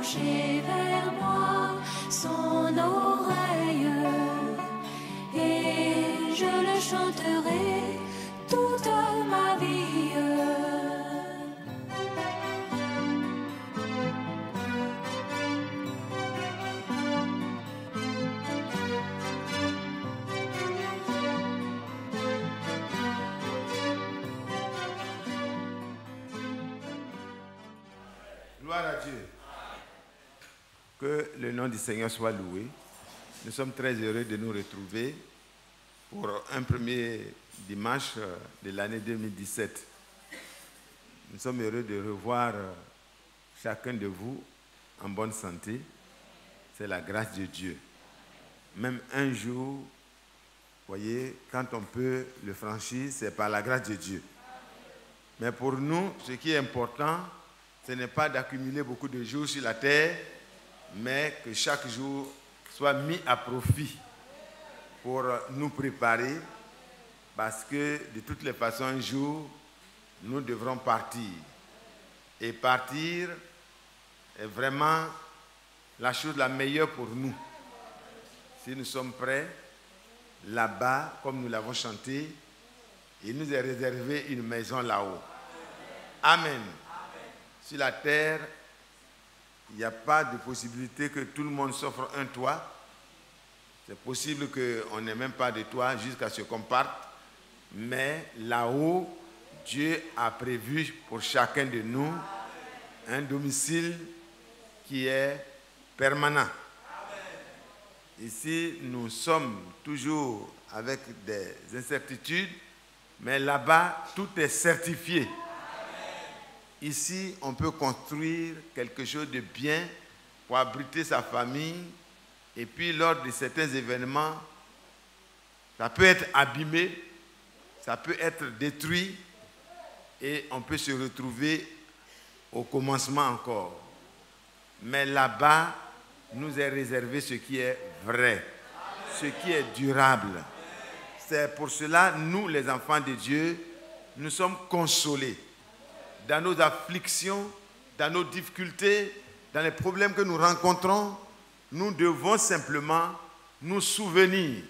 pencher vers moi son oreille, et je le chanterai toute ma vie. Gloire à Dieu. Que le nom du Seigneur soit loué. Nous sommes très heureux de nous retrouver pour un premier dimanche de l'année 2017. Nous sommes heureux de revoir chacun de vous en bonne santé. C'est la grâce de Dieu. Même un jour, voyez, quand on peut le franchir, c'est par la grâce de Dieu. Mais pour nous, ce qui est important, ce n'est pas d'accumuler beaucoup de jours sur la terre, mais que chaque jour soit mis à profit pour nous préparer, parce que de toutes les façons, un jour, nous devrons partir. Et partir est vraiment la chose la meilleure pour nous. Si nous sommes prêts, là-bas, comme nous l'avons chanté, il nous est réservé une maison là-haut. Amen. Sur la terre, il n'y a pas de possibilité que tout le monde s'offre un toit. C'est possible qu'on n'ait même pas de toit jusqu'à ce qu'on parte. Mais là-haut, Dieu a prévu pour chacun de nous un domicile qui est permanent. Ici, nous sommes toujours avec des incertitudes, mais là-bas, tout est certifié. Ici, on peut construire quelque chose de bien pour abriter sa famille. Et puis, lors de certains événements, ça peut être abîmé, ça peut être détruit. Et on peut se retrouver au commencement encore. Mais là-bas, nous est réservé ce qui est vrai, ce qui est durable. C'est pour cela, nous, les enfants de Dieu, nous sommes consolés. Dans nos afflictions, dans nos difficultés, dans les problèmes que nous rencontrons, nous devons simplement nous souvenir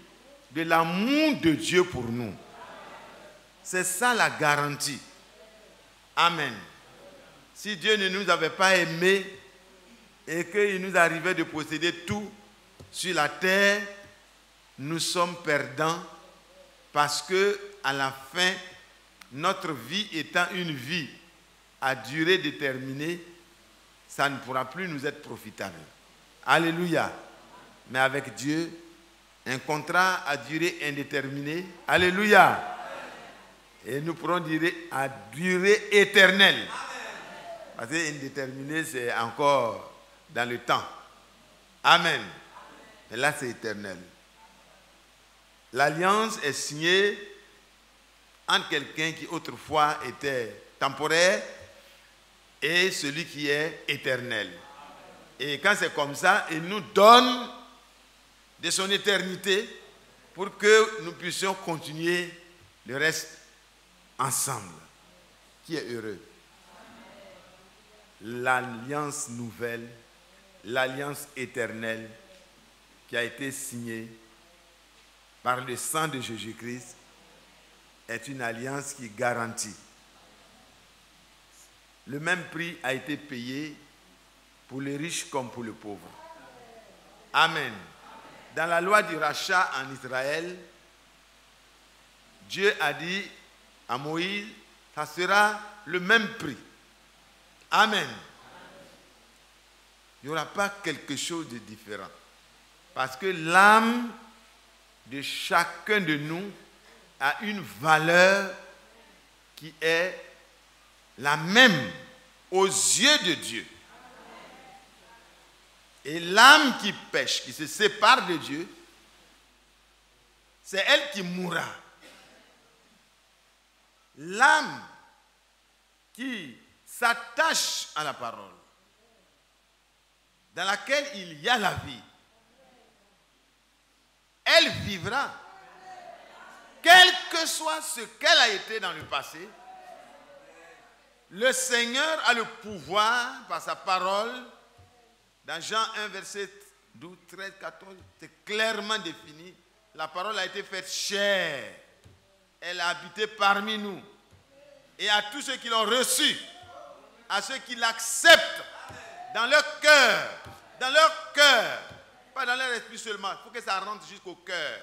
de l'amour de Dieu pour nous. C'est ça la garantie. Amen. Si Dieu ne nous avait pas aimés et qu'il nous arrivait de posséder tout sur la terre, nous sommes perdants parce que à la fin, notre vie étant une vie à durée déterminée, ça ne pourra plus nous être profitable. Alléluia. Mais avec Dieu, un contrat à durée indéterminée. Alléluia. Et nous pourrons dire à durée éternelle. Parce que indéterminé, c'est encore dans le temps. Amen. Mais là, c'est éternel. L'alliance est signée entre quelqu'un qui autrefois était temporaire et celui qui est éternel. Et quand c'est comme ça, il nous donne de son éternité pour que nous puissions continuer le reste ensemble. Qui est heureux? L'alliance nouvelle, l'alliance éternelle qui a été signée par le sang de Jésus-Christ est une alliance qui garantit. Le même prix a été payé pour les riches comme pour les pauvres. Amen. Dans la loi du rachat en Israël, Dieu a dit à Moïse, ça sera le même prix. Amen. Il n'y aura pas quelque chose de différent. Parce que l'âme de chacun de nous a une valeur qui est la même aux yeux de Dieu. Et l'âme qui pêche, qui se sépare de Dieu, c'est elle qui mourra. L'âme qui s'attache à la parole, dans laquelle il y a la vie, elle vivra. Quel que soit ce qu'elle a été dans le passé, le Seigneur a le pouvoir, par sa parole, Dans Jean 1, verset 12, 13, 14, c'est clairement défini. La parole a été faite chair. Elle a habité parmi nous. Et à tous ceux qui l'ont reçu, à ceux qui l'acceptent dans leur cœur, pas dans leur esprit seulement. Il faut que ça rentre jusqu'au cœur.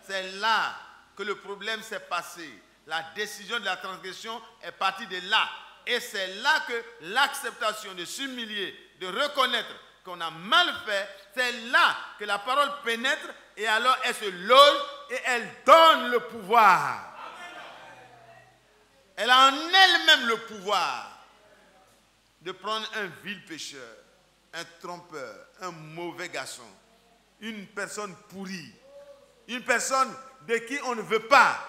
C'est là que le problème s'est passé. La décision de la transgression est partie de là. Et c'est là que l'acceptation de s'humilier, de reconnaître qu'on a mal fait, c'est là que la parole pénètre et alors elle se loge et elle donne le pouvoir. Elle a en elle-même le pouvoir de prendre un vil pécheur, un trompeur, un mauvais garçon, une personne pourrie, une personne de qui on ne veut pas.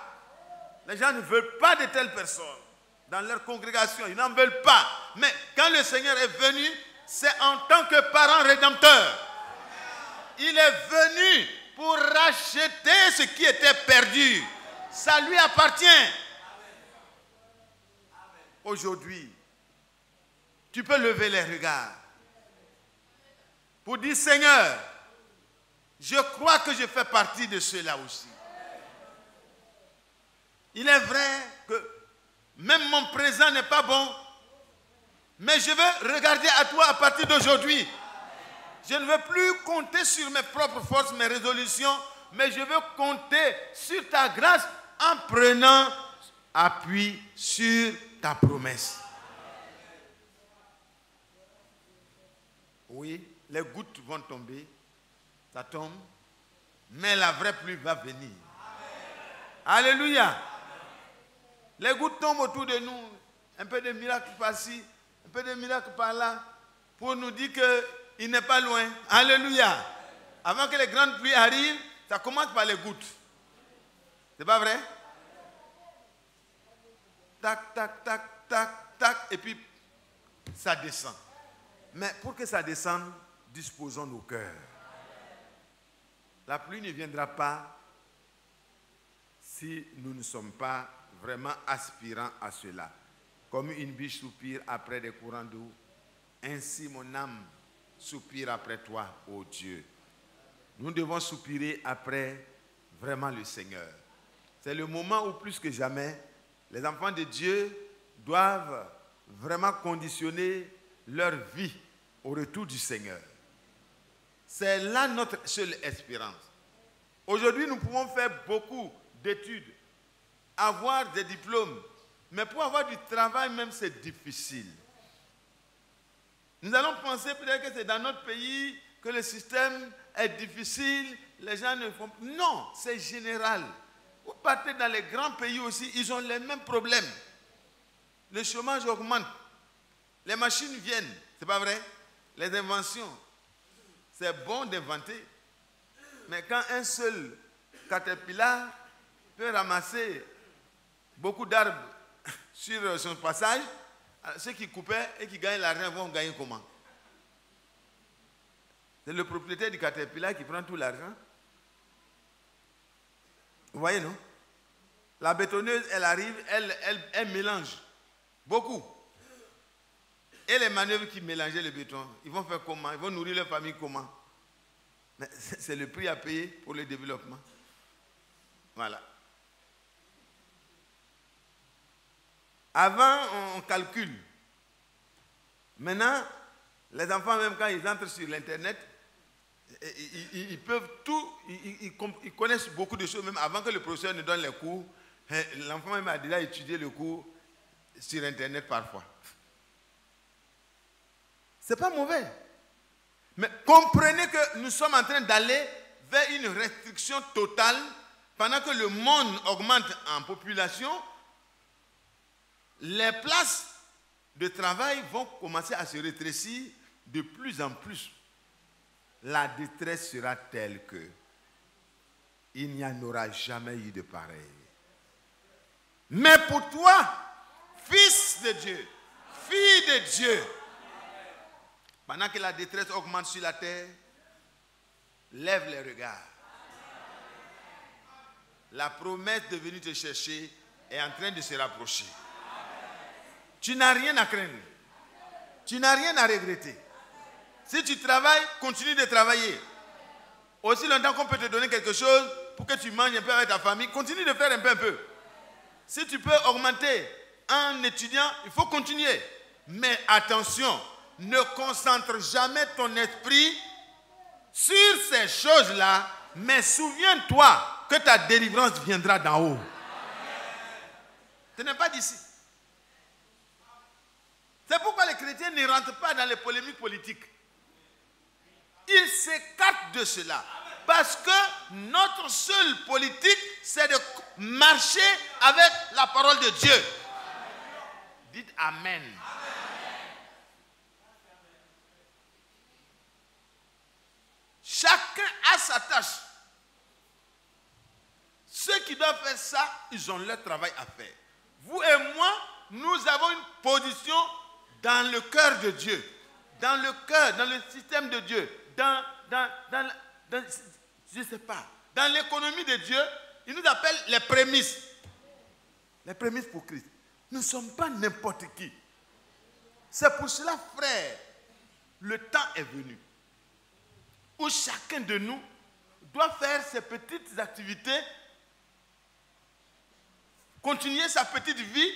Les gens ne veulent pas de telles personnes dans leur congrégation, ils n'en veulent pas. Mais quand le Seigneur est venu, c'est en tant que parent rédempteur. Il est venu pour racheter ce qui était perdu. Ça lui appartient. Aujourd'hui, tu peux lever les regards pour dire, Seigneur, je crois que je fais partie de ceux-là aussi. Il est vrai que même mon présent n'est pas bon, mais je veux regarder à toi à partir d'aujourd'hui. Je ne veux plus compter sur mes propres forces, mes résolutions, mais je veux compter sur ta grâce en prenant appui sur ta promesse. Oui, les gouttes vont tomber, ça tombe, mais la vraie pluie va venir. Alléluia. Les gouttes tombent autour de nous, un peu de miracle par-ci, un peu de miracle par-là, pour nous dire qu'il n'est pas loin. Alléluia. Avant que les grandes pluies arrivent, ça commence par les gouttes. C'est pas vrai? Tac, tac, tac, tac, tac, et puis ça descend. Mais pour que ça descende, disposons nos cœurs. La pluie ne viendra pas si nous ne sommes pas vraiment aspirants à cela. Comme une biche soupire après des courants d'eau, ainsi mon âme soupire après toi, ô Dieu. Nous devons soupirer après vraiment le Seigneur. C'est le moment où plus que jamais, les enfants de Dieu doivent vraiment conditionner leur vie au retour du Seigneur. C'est là notre seule espérance. Aujourd'hui, nous pouvons faire beaucoup d'études, avoir des diplômes, mais pour avoir du travail même, c'est difficile. Nous allons penser peut-être que c'est dans notre pays que le système est difficile, les gens ne font pas. Non, c'est général. Vous partez dans les grands pays aussi, ils ont les mêmes problèmes. Le chômage augmente, les machines viennent, c'est pas vrai? Les inventions, c'est bon d'inventer, mais quand un seul caterpillar peut ramasser beaucoup d'arbres sur son passage, ceux qui coupaient et qui gagnent l'argent vont gagner comment? C'est le propriétaire du caterpillar qui prend tout l'argent. Vous voyez, non? La bétonneuse, elle arrive, elle mélange beaucoup. Et les manœuvres qui mélangeaient le béton, ils vont faire comment? Ils vont nourrir leur famille comment? Mais c'est le prix à payer pour le développement. Voilà. Avant, on calcule. Maintenant, les enfants, même quand ils entrent sur l'Internet, ils peuvent tout, ils connaissent beaucoup de choses, même avant que le professeur ne donne les cours. L'enfant même a déjà étudié le cours sur Internet parfois. Ce n'est pas mauvais. Mais comprenez que nous sommes en train d'aller vers une restriction totale pendant que le monde augmente en population. Les places de travail vont commencer à se rétrécir de plus en plus. La détresse sera telle que il n'y en aura jamais eu de pareil. Mais pour toi, fils de Dieu, fille de Dieu, pendant que la détresse augmente sur la terre, lève les regards. La promesse de venir te chercher est en train de se rapprocher. Tu n'as rien à craindre. Tu n'as rien à regretter. Si tu travailles, continue de travailler. Aussi longtemps qu'on peut te donner quelque chose pour que tu manges un peu avec ta famille, continue de faire un peu. Si tu peux augmenter un étudiant, il faut continuer. Mais attention, ne concentre jamais ton esprit sur ces choses-là, mais souviens-toi que ta délivrance viendra d'en haut. Ce n'est pas d'ici. C'est pourquoi les chrétiens ne rentrent pas dans les polémiques politiques. Ils s'écartent de cela. Parce que notre seule politique, c'est de marcher avec la parole de Dieu. Dites Amen. Chacun a sa tâche. Ceux qui doivent faire ça, ils ont leur travail à faire. Vous et moi, nous avons une position dans le cœur de Dieu, dans le cœur, dans le système de Dieu, je ne sais pas, dans l'économie de Dieu. Il nous appelle les prémices. Les prémices pour Christ. Nous ne sommes pas n'importe qui. C'est pour cela, frère, le temps est venu où chacun de nous doit faire ses petites activités, continuer sa petite vie,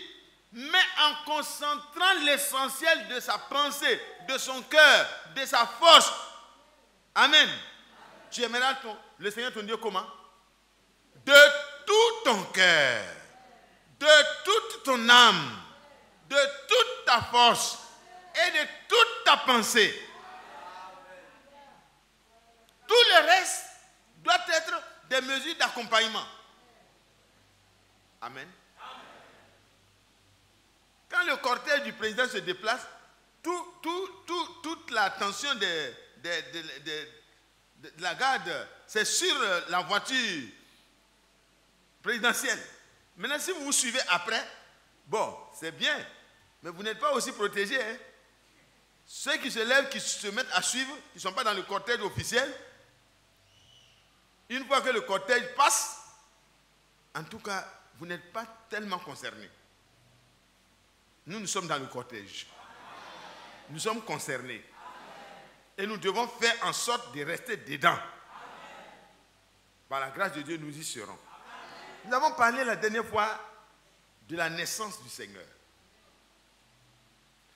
mais en concentrant l'essentiel de sa pensée, de son cœur, de sa force. Amen. Tu aimeras le Seigneur ton Dieu comment? De tout ton cœur, de toute ton âme, de toute ta force et de toute ta pensée. Tout le reste doit être des mesures d'accompagnement. Amen. Quand le cortège du président se déplace, toute l'attention de la garde, c'est sur la voiture présidentielle. Maintenant, si vous vous suivez après, bon, c'est bien, mais vous n'êtes pas aussi protégés. Hein? Ceux qui se lèvent, qui se mettent à suivre, qui ne sont pas dans le cortège officiel, une fois que le cortège passe, en tout cas, vous n'êtes pas tellement concernés. Nous sommes dans le cortège. Nous sommes concernés. Et nous devons faire en sorte de rester dedans. Par la grâce de Dieu, nous y serons. Nous avons parlé la dernière fois de la naissance du Seigneur.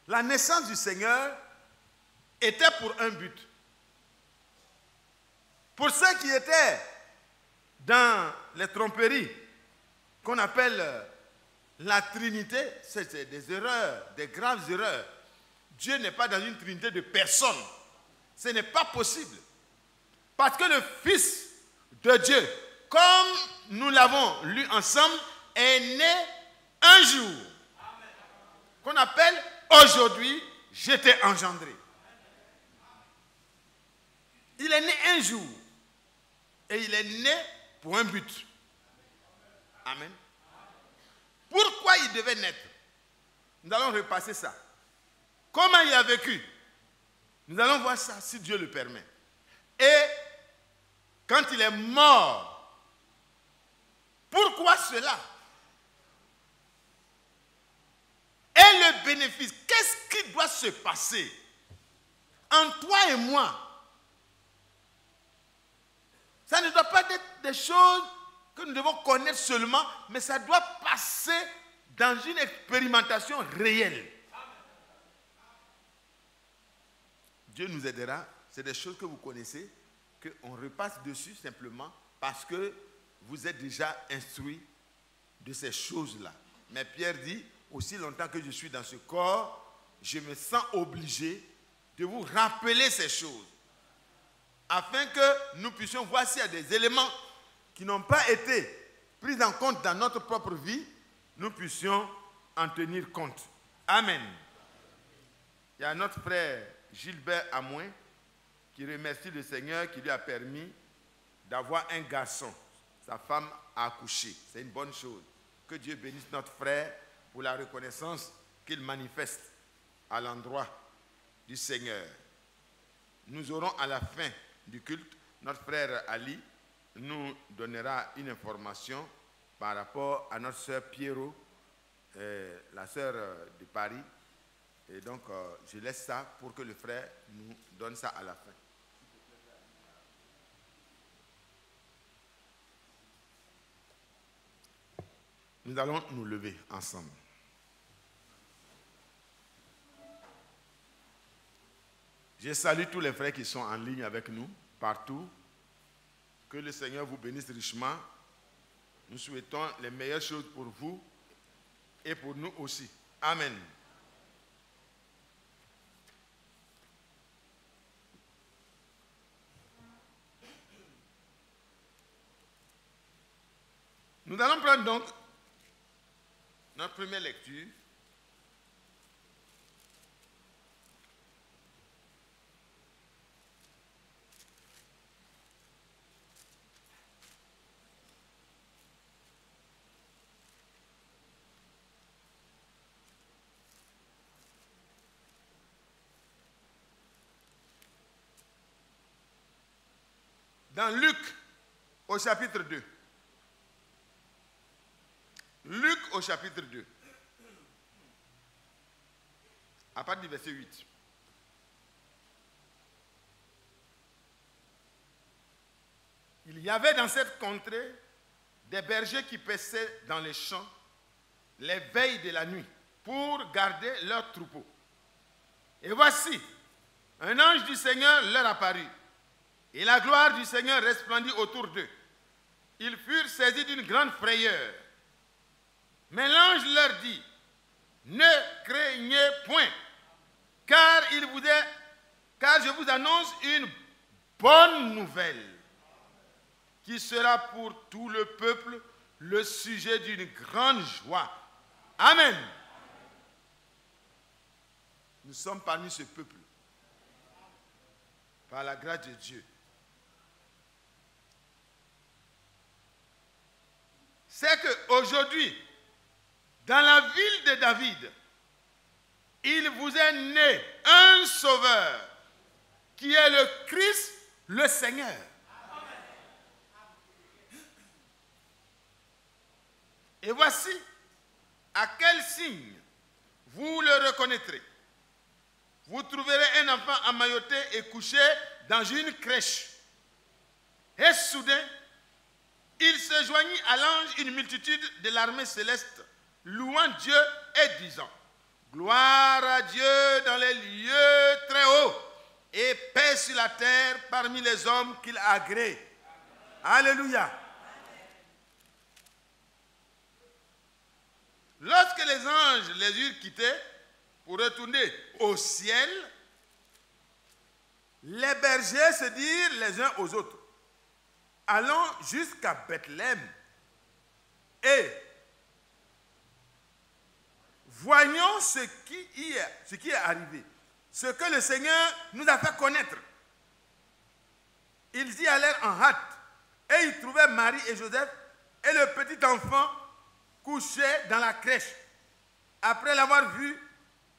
La naissance du Seigneur était pour un but. Pour ceux qui étaient dans les tromperies qu'on appelle la Trinité, c'est des erreurs, des graves erreurs. Dieu n'est pas dans une trinité de personnes. Ce n'est pas possible. Parce que le Fils de Dieu, comme nous l'avons lu ensemble, est né un jour. Qu'on appelle aujourd'hui, j'étais engendré. Il est né un jour. Et il est né pour un but. Amen. Pourquoi il devait naître? Nous allons repasser ça. Comment il a vécu? Nous allons voir ça si Dieu le permet. Et quand il est mort, pourquoi cela? Et le bénéfice, qu'est-ce qui doit se passer entre toi et moi? Ça ne doit pas être des choses que nous devons connaître seulement, mais ça doit passer dans une expérimentation réelle. Dieu nous aidera. C'est des choses que vous connaissez, qu'on repasse dessus simplement parce que vous êtes déjà instruits de ces choses-là. Mais Pierre dit, aussi longtemps que je suis dans ce corps, je me sens obligé de vous rappeler ces choses, afin que nous puissions voir s'il y a des éléments qui n'ont pas été pris en compte dans notre propre vie, nous puissions en tenir compte. Amen. Il y a notre frère Gilbert Amouin qui remercie le Seigneur qui lui a permis d'avoir un garçon. Sa femme a accouché. C'est une bonne chose. Que Dieu bénisse notre frère pour la reconnaissance qu'il manifeste à l'endroit du Seigneur. Nous aurons à la fin du culte, notre frère Ali nous donnera une information par rapport à notre sœur Pierrot, la sœur de Paris, Et donc, je laisse ça pour que le frère nous donne ça à la fin. Nous allons nous lever ensemble. Je salue tous les frères qui sont en ligne avec nous, partout. Que le Seigneur vous bénisse richement. Nous souhaitons les meilleures choses pour vous et pour nous aussi. Amen. Nous allons prendre donc notre première lecture. Dans Luc, au chapitre 2. Luc, au chapitre 2. À partir du verset 8. Il y avait dans cette contrée des bergers qui paissaient dans les champs les veilles de la nuit pour garder leurs troupeaux. Et voici, un ange du Seigneur leur apparut. Et la gloire du Seigneur resplendit autour d'eux. Ils furent saisis d'une grande frayeur. Mais l'ange leur dit, ne craignez point, car je vous annonce une bonne nouvelle, qui sera pour tout le peuple le sujet d'une grande joie. Amen. Nous sommes parmi ce peuple, par la grâce de Dieu. C'est qu'aujourd'hui, dans la ville de David, il vous est né un sauveur qui est le Christ, le Seigneur. Et voici à quel signe vous le reconnaîtrez. Vous trouverez un enfant emmailloté et couché dans une crèche. Et soudain, il se joignit à l'ange une multitude de l'armée céleste, louant Dieu et disant, gloire à Dieu dans les lieux très hauts et paix sur la terre parmi les hommes qu'il agrée. Alléluia. Lorsque les anges les eurent quittés pour retourner au ciel, les bergers se dirent les uns aux autres, allons jusqu'à Bethléem et voyons ce qui est arrivé, ce que le Seigneur nous a fait connaître. Ils y allèrent en hâte et ils trouvèrent Marie et Joseph et le petit enfant couché dans la crèche. Après l'avoir vu,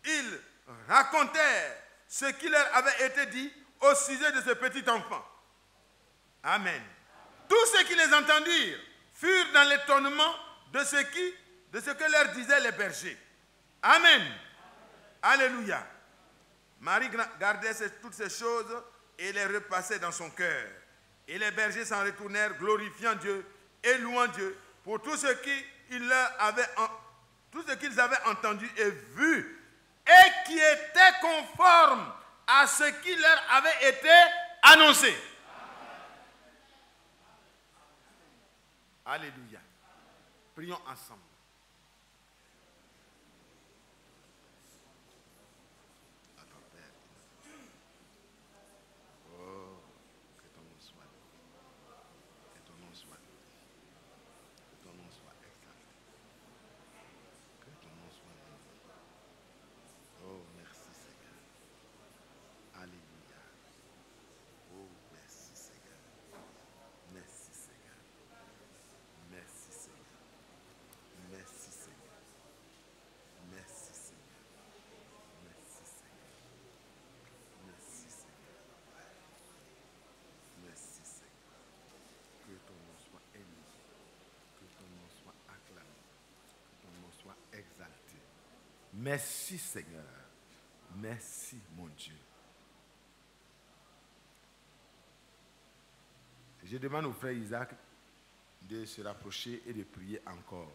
ils racontèrent ce qui leur avait été dit au sujet de ce petit enfant. Amen. Tous ceux qui les entendirent furent dans l'étonnement de ce que leur disaient les bergers. Amen. Alléluia. Marie gardait toutes ces choses et les repassait dans son cœur. Et les bergers s'en retournèrent, glorifiant Dieu et louant Dieu pour tout ce qu'ils avaient entendu et vu, et qui était conforme à ce qui leur avait été annoncé. Alléluia. Prions ensemble. Oh, que ton nom soit loué. Que ton nom soit loué. Que ton nom soit exalté. Que ton nom soit loué. Oh, merci Seigneur. Alléluia. Oh, merci Seigneur. Merci Seigneur. Merci Seigneur. Merci Seigneur. Merci Seigneur. Merci Seigneur. Merci Seigneur. Merci Seigneur. Que ton nom soit élevé. Que ton nom soit acclamé. Que ton nom soit exalté. Merci Seigneur. Merci, mon Dieu. Je demande au frère Isaac de se rapprocher et de prier encore.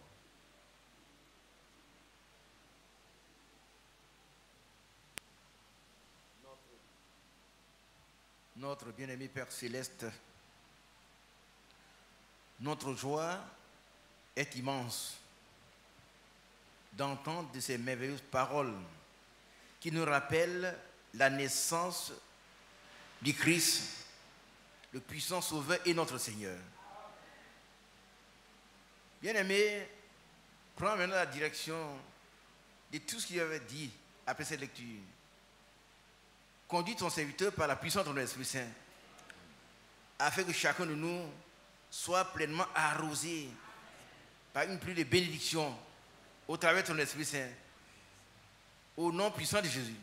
Notre bien-aimé Père Céleste, notre joie est immense d'entendre de ces merveilleuses paroles qui nous rappellent la naissance du Christ, le puissant Sauveur et notre Seigneur. Bien-aimé, prends maintenant la direction de tout ce qu'il avait dit après cette lecture. Conduis ton serviteur par la puissance de ton Esprit Saint, afin que chacun de nous soit pleinement arrosé par une pluie de bénédiction au travers de ton Esprit Saint, au nom puissant de Jésus.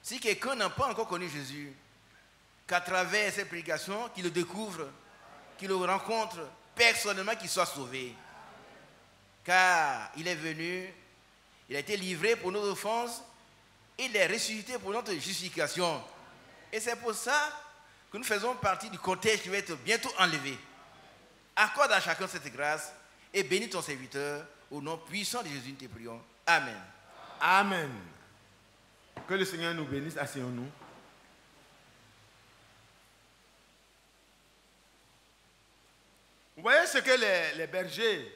Si quelqu'un n'a pas encore connu Jésus, qu'à travers cette prédication, qu'il le découvre, qu'il le rencontre personnellement, qu'il soit sauvé. Car il est venu, il a été livré pour nos offenses, il est ressuscité pour notre justification. Et c'est pour ça que nous faisons partie du cortège qui va être bientôt enlevé. Accorde à chacun cette grâce et bénis ton serviteur au nom puissant de Jésus, nous te prions. Amen. Amen. Que le Seigneur nous bénisse. Asseyons-nous. Vous voyez ce que les bergers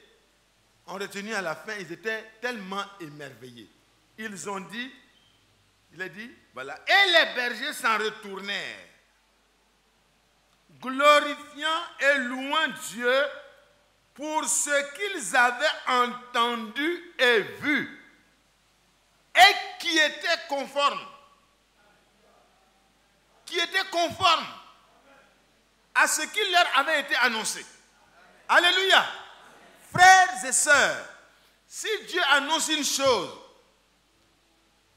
ont retenu à la fin? Ils étaient tellement émerveillés. Ils ont dit, il a dit, voilà, et les bergers s'en retournèrent, glorifiant et louant Dieu pour ce qu'ils avaient entendu et vu, et qui était conforme à ce qui leur avait été annoncé. Alléluia. Frères et sœurs, si Dieu annonce une chose,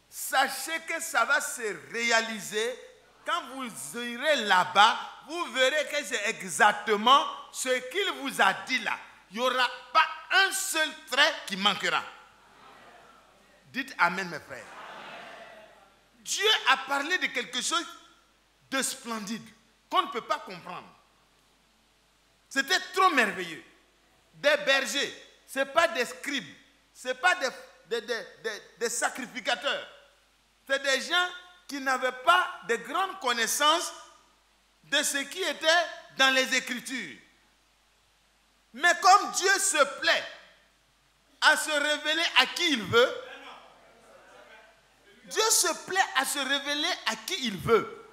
sachez que ça va se réaliser. Quand vous irez là-bas, vous verrez que c'est exactement ce qu'il vous a dit là. Il n'y aura pas un seul trait qui manquera. Dites Amen, mes frères. Dieu a parlé de quelque chose de splendide qu'on ne peut pas comprendre. C'était trop merveilleux. Des bergers, ce n'est pas des scribes, ce n'est pas des sacrificateurs. C'est des gens qui n'avaient pas de grandes connaissances de ce qui était dans les Écritures. Mais comme Dieu se plaît à se révéler à qui il veut, Dieu se plaît à se révéler à qui il veut.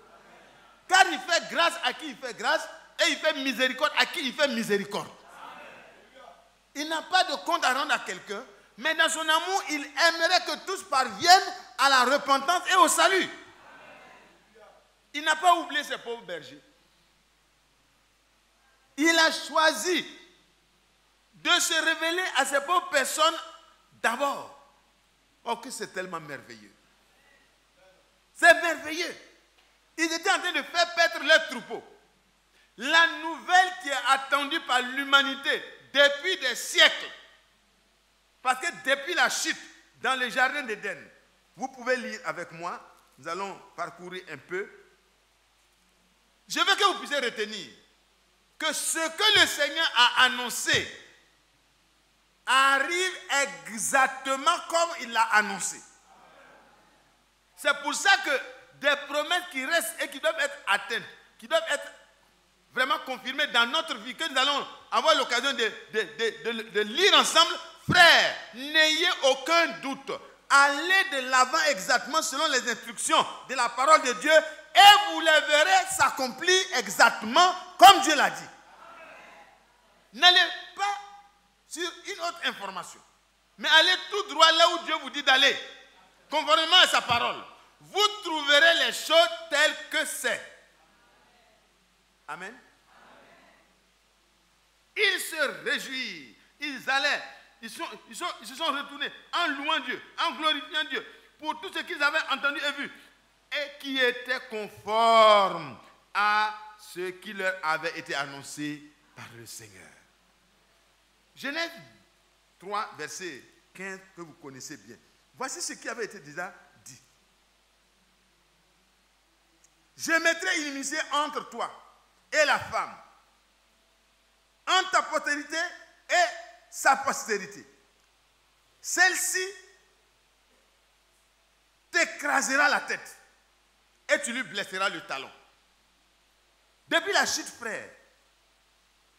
Car il fait grâce à qui il fait grâce et il fait miséricorde à qui il fait miséricorde. Il n'a pas de compte à rendre à quelqu'un, mais dans son amour, il aimerait que tous parviennent à la repentance et au salut. Il n'a pas oublié ces pauvres bergers. Il a choisi de se révéler à ces pauvres personnes d'abord. Oh, que c'est tellement merveilleux. C'est merveilleux. Ils étaient en train de faire paître leurs troupeaux. La nouvelle qui est attendue par l'humanité depuis des siècles. Parce que depuis la chute dans le jardin d'Éden, vous pouvez lire avec moi, nous allons parcourir un peu. Je veux que vous puissiez retenir que ce que le Seigneur a annoncé arrive exactement comme il l'a annoncé. C'est pour ça que des promesses qui restent et qui doivent être atteintes, qui doivent être vraiment confirmées dans notre vie, que nous allons avoir l'occasion de lire ensemble. Frères, n'ayez aucun doute. Allez de l'avant exactement selon les instructions de la parole de Dieu et vous les verrez s'accomplir exactement comme Dieu l'a dit. N'allez pas sur une autre information, mais allez tout droit là où Dieu vous dit d'aller, conformément à sa parole. Vous trouverez les choses telles que c'est. Amen. Ils se réjouissent, ils allaient, ils se sont retournés en louant Dieu, en glorifiant Dieu pour tout ce qu'ils avaient entendu et vu et qui était conforme à ce qui leur avait été annoncé par le Seigneur. Genèse 3, verset 15 que vous connaissez bien. Voici ce qui avait été déjà dit. je mettrai inimitié entre toi et la femme, entre ta postérité et sa postérité. Celle-ci t'écrasera la tête et tu lui blesseras le talon. Depuis la chute, frère,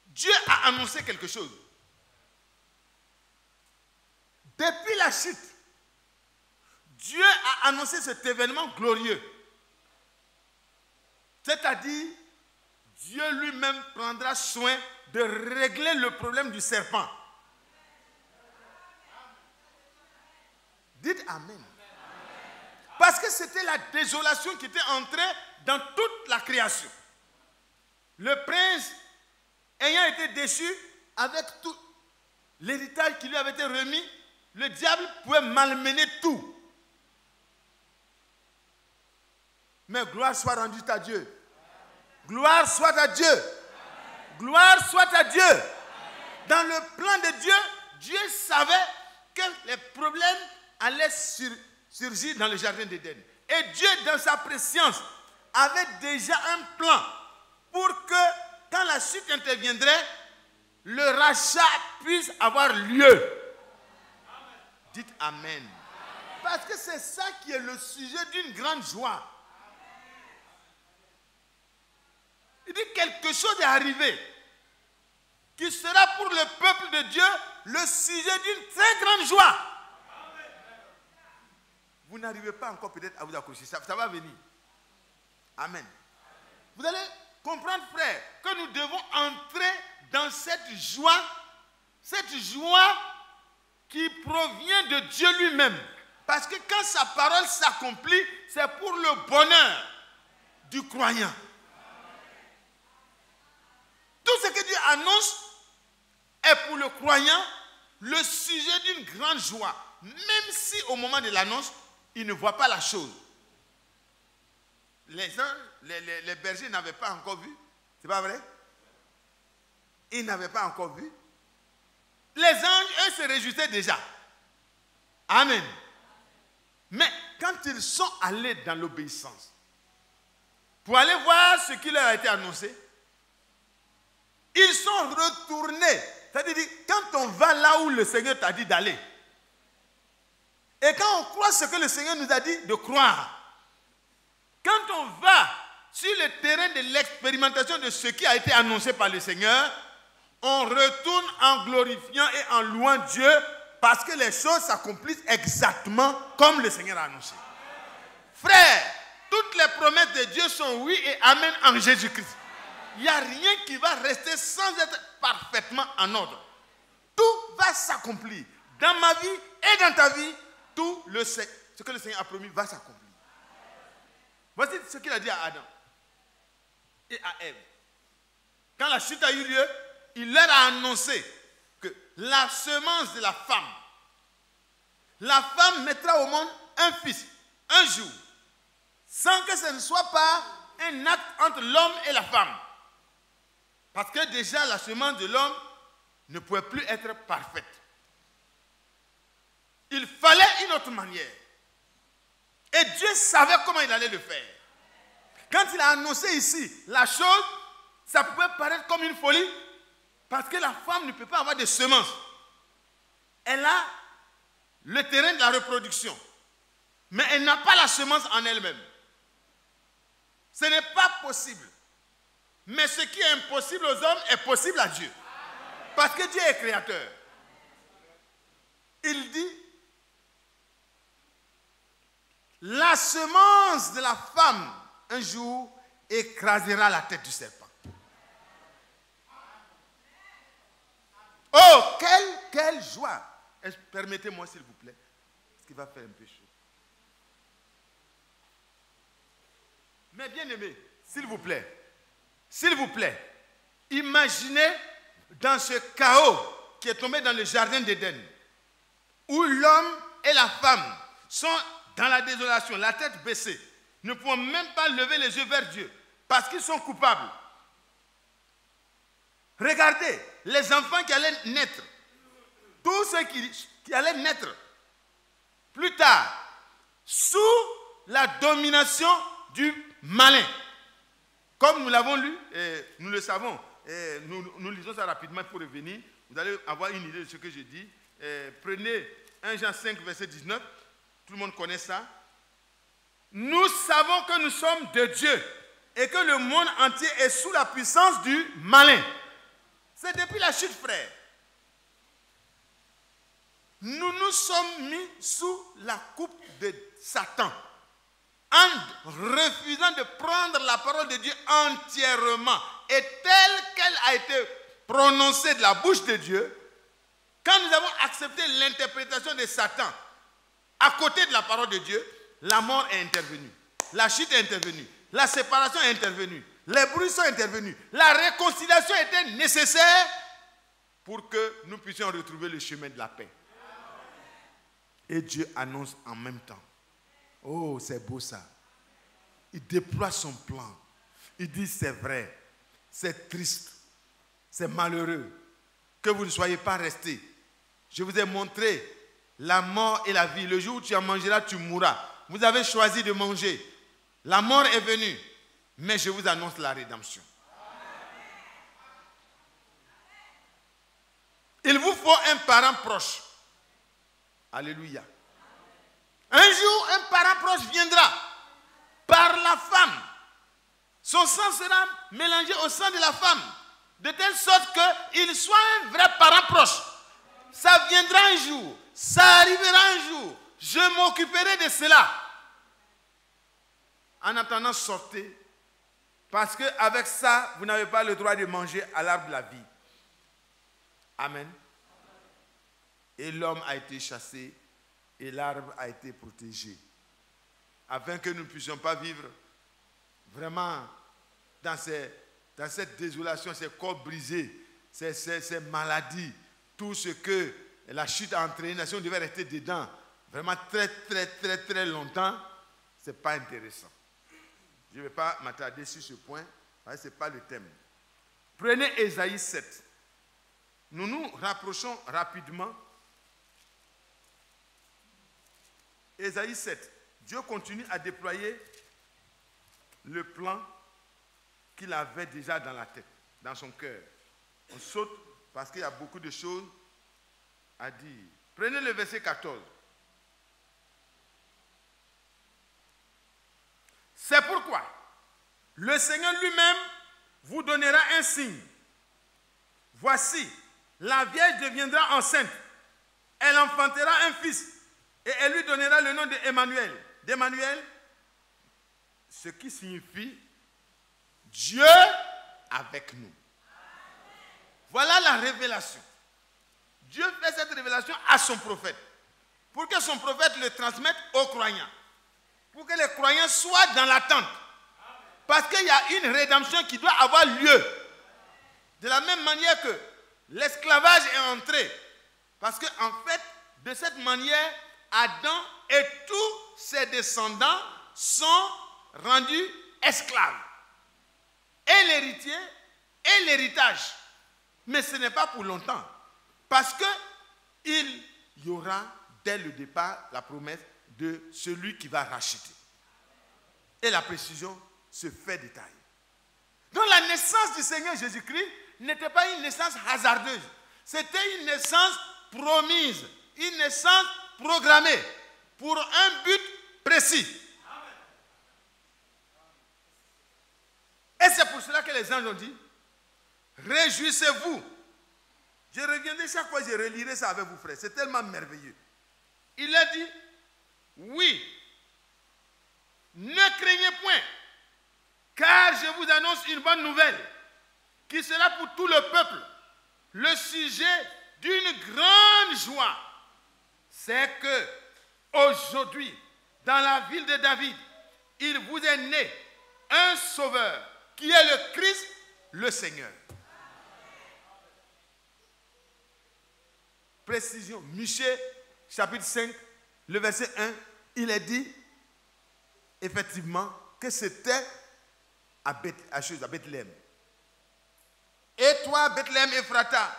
Dieu a annoncé quelque chose. Depuis la chute, Dieu a annoncé cet événement glorieux. C'est-à-dire, Dieu lui-même prendra soin de régler le problème du serpent. Dites Amen. Parce que c'était la désolation qui était entrée dans toute la création. Le prince, ayant été déçu avec tout l'héritage qui lui avait été remis, le diable pouvait malmener tout. Mais gloire soit rendue à Dieu. Gloire soit à Dieu. Gloire soit à Dieu. Dans le plan de Dieu, Dieu savait que les problèmes allaient surgir dans le jardin d'Éden. Et Dieu, dans sa préscience, avait déjà un plan pour que, quand la chute interviendrait, le rachat puisse avoir lieu. Dites Amen. Parce que c'est ça qui est le sujet d'une grande joie. Il dit quelque chose est arrivé qui sera pour le peuple de Dieu le sujet d'une très grande joie. Vous n'arrivez pas encore peut-être à vous accrocher. Ça va venir. Amen. Vous allez comprendre, frère, que nous devons entrer dans cette joie qui provient de Dieu lui-même. Parce que quand sa parole s'accomplit, c'est pour le bonheur du croyant. Tout ce que Dieu annonce est pour le croyant le sujet d'une grande joie. Même si au moment de l'annonce, il ne voit pas la chose. Les bergers n'avaient pas encore vu. C'est pas vrai? Ils n'avaient pas encore vu. Les anges, eux, se réjouissaient déjà. Amen. Mais quand ils sont allés dans l'obéissance, pour aller voir ce qui leur a été annoncé, ils sont retournés. C'est-à-dire, quand on va là où le Seigneur t'a dit d'aller, et quand on croit ce que le Seigneur nous a dit de croire, quand on va sur le terrain de l'expérimentation de ce qui a été annoncé par le Seigneur, on retourne en glorifiant et en louant Dieu parce que les choses s'accomplissent exactement comme le Seigneur a annoncé. Frère, toutes les promesses de Dieu sont oui et amen en Jésus-Christ. Il n'y a rien qui va rester sans être parfaitement en ordre. Tout va s'accomplir. Dans ma vie et dans ta vie, ce que le Seigneur a promis va s'accomplir. Voici ce qu'il a dit à Adam et à Ève. Quand la chute a eu lieu, il leur a annoncé que la semence de la femme mettra au monde un fils, un jour, sans que ce ne soit pas un acte entre l'homme et la femme. Parce que déjà la semence de l'homme ne pouvait plus être parfaite. Il fallait une autre manière. Et Dieu savait comment il allait le faire. Quand il a annoncé ici la chose, ça pouvait paraître comme une folie, parce que la femme ne peut pas avoir de semences. Elle a le terrain de la reproduction, mais elle n'a pas la semence en elle-même. Ce n'est pas possible. Mais ce qui est impossible aux hommes est possible à Dieu. Parce que Dieu est créateur. Il dit, la semence de la femme, un jour, écrasera la tête du serpent. Oh, quelle joie! Permettez-moi, s'il vous plaît, parce qu'il va faire un peu chaud. Mais bien aimé, s'il vous plaît, imaginez dans ce chaos qui est tombé dans le jardin d'Éden, où l'homme et la femme sont dans la désolation, la tête baissée, ne pouvant même pas lever les yeux vers Dieu, parce qu'ils sont coupables. Regardez, les enfants qui allaient naître, tous ceux qui allaient naître plus tard, sous la domination du malin, Comme nous l'avons lu, et nous le savons, et nous lisons ça rapidement pour revenir. Vous allez avoir une idée de ce que je dis. Prenez 1 Jean 5, verset 19. Tout le monde connaît ça. Nous savons que nous sommes de Dieu et que le monde entier est sous la puissance du malin. C'est depuis la chute, frère. Nous nous sommes mis sous la coupe de Satan en refusant de prendre la parole de Dieu entièrement et telle qu'elle a été prononcée de la bouche de Dieu. Quand nous avons accepté l'interprétation de Satan à côté de la parole de Dieu, la mort est intervenue, la chute est intervenue, la séparation est intervenue, les bruits sont intervenus, la réconciliation était nécessaire pour que nous puissions retrouver le chemin de la paix. Et Dieu annonce en même temps. Oh, c'est beau ça. Il déploie son plan. Il dit c'est vrai, c'est triste, c'est malheureux que vous ne soyez pas restés. Je vous ai montré la mort et la vie. Le jour où tu en mangeras, tu mourras. Vous avez choisi de manger. La mort est venue, mais je vous annonce la rédemption. Il vous faut un parent proche. Alléluia. Un jour, un parent proche viendra par la femme. Son sang sera mélangé au sang de la femme, de telle sorte qu'il soit un vrai parent proche. Ça viendra un jour, ça arrivera un jour. Je m'occuperai de cela. En attendant, sortez, parce qu'avec ça, vous n'avez pas le droit de manger à l'arbre de la vie. Amen. Et l'homme a été chassé et l'arbre a été protégé. Afin que nous ne puissions pas vivre vraiment dans cette désolation, ces corps brisés, ces maladies, tout ce que la chute a entraîné. Si on devait rester dedans vraiment très longtemps, ce n'est pas intéressant. Je ne vais pas m'attarder sur ce point, parce que ce n'est pas le thème. Prenez Ésaïe 7. Nous nous rapprochons rapidement. Ésaïe 7. Dieu continue à déployer le plan qu'il avait déjà dans la tête, dans son cœur. On saute parce qu'il y a beaucoup de choses à dire. Prenez le verset 14. C'est pourquoi le Seigneur lui-même vous donnera un signe. Voici, la Vierge deviendra enceinte. Elle enfantera un fils et elle lui donnera le nom d'Emmanuel. D'Emmanuel, ce qui signifie Dieu avec nous. Voilà la révélation. Dieu fait cette révélation à son prophète pour que son prophète le transmette aux croyants. Pour que les croyants soient dans l'attente. Parce qu'il y a une rédemption qui doit avoir lieu. De la même manière que l'esclavage est entré. Parce qu'en fait, de cette manière, Adam et tous ses descendants sont rendus esclaves. Et l'héritier et l'héritage. Mais ce n'est pas pour longtemps. Parce qu'il y aura dès le départ la promesse de celui qui va racheter. Et la précision se fait détail. Donc la naissance du Seigneur Jésus-Christ n'était pas une naissance hasardeuse. C'était une naissance promise, une naissance programmée pour un but précis. Et c'est pour cela que les anges ont dit, réjouissez-vous. Je reviendrai chaque fois, je relirai ça avec vous, frères. C'est tellement merveilleux. Il a dit, oui, ne craignez point, car je vous annonce une bonne nouvelle, qui sera pour tout le peuple le sujet d'une grande joie. C'est que aujourd'hui, dans la ville de David, il vous est né un sauveur, qui est le Christ, le Seigneur. Précision, Michée, chapitre 5, le verset 1, il est dit, effectivement, que c'était à Bethléem. Et toi, Bethléem Ephrata,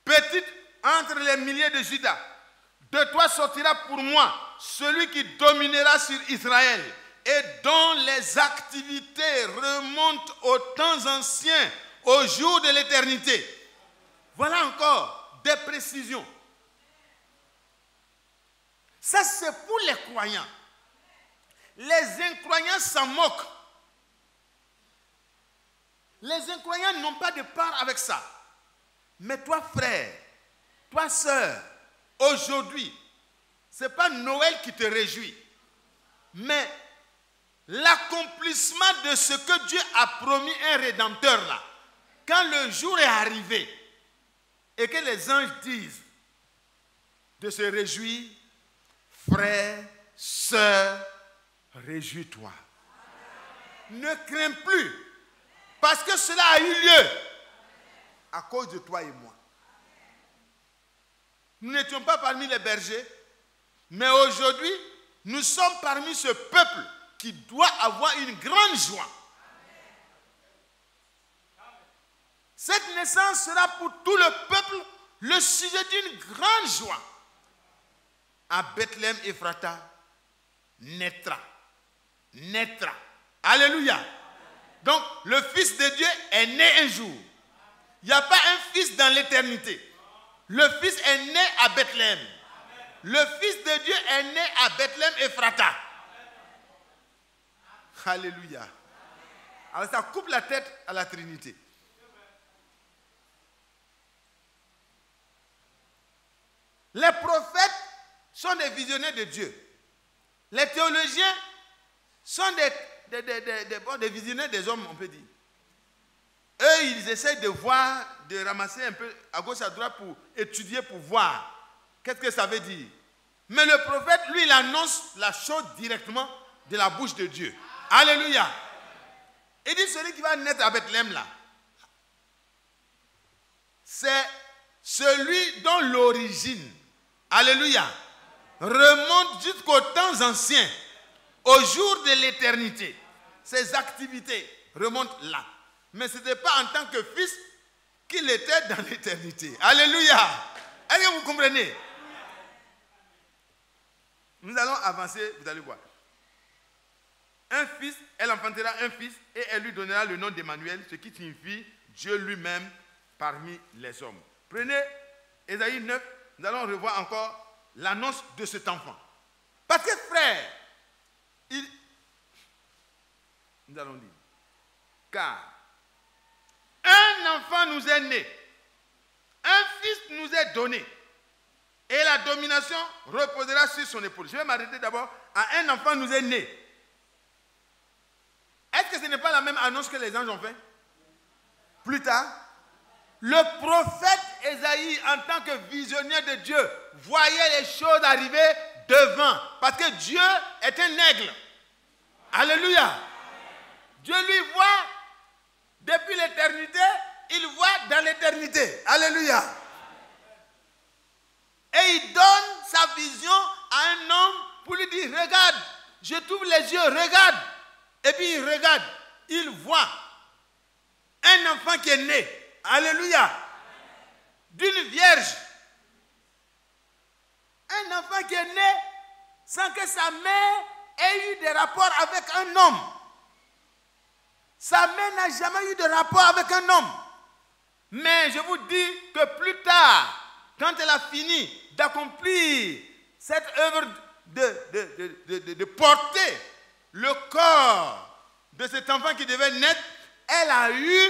petite entre les milliers de Juda, de toi sortira pour moi celui qui dominera sur Israël, et dont les activités remontent aux temps anciens, au jour de l'éternité. Voilà encore des précisions. Ça, c'est pour les croyants. Les incroyants s'en moquent. Les incroyants n'ont pas de part avec ça. Mais toi, frère, toi, sœur, aujourd'hui, ce n'est pas Noël qui te réjouit, mais l'accomplissement de ce que Dieu a promis un rédempteur là. Quand le jour est arrivé et que les anges disent de se réjouir, frère, sœur, réjouis-toi. Ne crains plus, parce que cela a eu lieu à cause de toi et moi. Nous n'étions pas parmi les bergers, mais aujourd'hui, nous sommes parmi ce peuple qui doit avoir une grande joie. Cette naissance sera pour tout le peuple le sujet d'une grande joie. À Bethléem Ephrata, naîtra. Alléluia. Donc, le Fils de Dieu est né un jour. Il n'y a pas un fils dans l'éternité. Le Fils est né à Bethléem. Le Fils de Dieu est né à Bethléem Ephrata. Alléluia. Alors ça coupe la tête à la Trinité. Les prophètes sont des visionnaires de Dieu. Les théologiens sont des visionnaires des hommes, on peut dire. Eux, ils essaient de voir, de ramasser un peu à gauche, à droite pour étudier, pour voir qu'est-ce que ça veut dire. Mais le prophète, lui, il annonce la chose directement de la bouche de Dieu. Alléluia. Il dit, celui qui va naître à Bethléem là, c'est celui dont l'origine, alléluia, remonte jusqu'aux temps anciens, au jour de l'éternité. Ses activités remontent là. Mais ce n'était pas en tant que fils qu'il était dans l'éternité. Alléluia. Est-ce que vous comprenez? Nous allons avancer, vous allez voir. Un fils, elle enfantera un fils et elle lui donnera le nom d'Emmanuel, ce qui signifie Dieu lui-même parmi les hommes. Prenez Ésaïe 9, nous allons revoir encore l'annonce de cet enfant. Parce que frère, nous allons dire, car un enfant nous est né, un fils nous est donné, et la domination reposera sur son épaule. Je vais m'arrêter d'abord à un enfant nous est né. Est-ce que ce n'est pas la même annonce que les anges ont fait? Plus tard, le prophète Ésaïe, en tant que visionnaire de Dieu, voyait les choses arriver devant. Parce que Dieu est un aigle. Alléluia. Dieu lui voit depuis l'éternité, il voit dans l'éternité. Alléluia. Et il donne sa vision à un homme pour lui dire, regarde, je t'ouvre les yeux, regarde. Et puis il regarde, il voit un enfant qui est né. Alléluia. D'une vierge. Un enfant qui est né sans que sa mère ait eu des rapports avec un homme. Sa mère n'a jamais eu de rapport avec un homme. Mais je vous dis que plus tard, quand elle a fini d'accomplir cette œuvre de porter le corps de cet enfant qui devait naître, elle a eu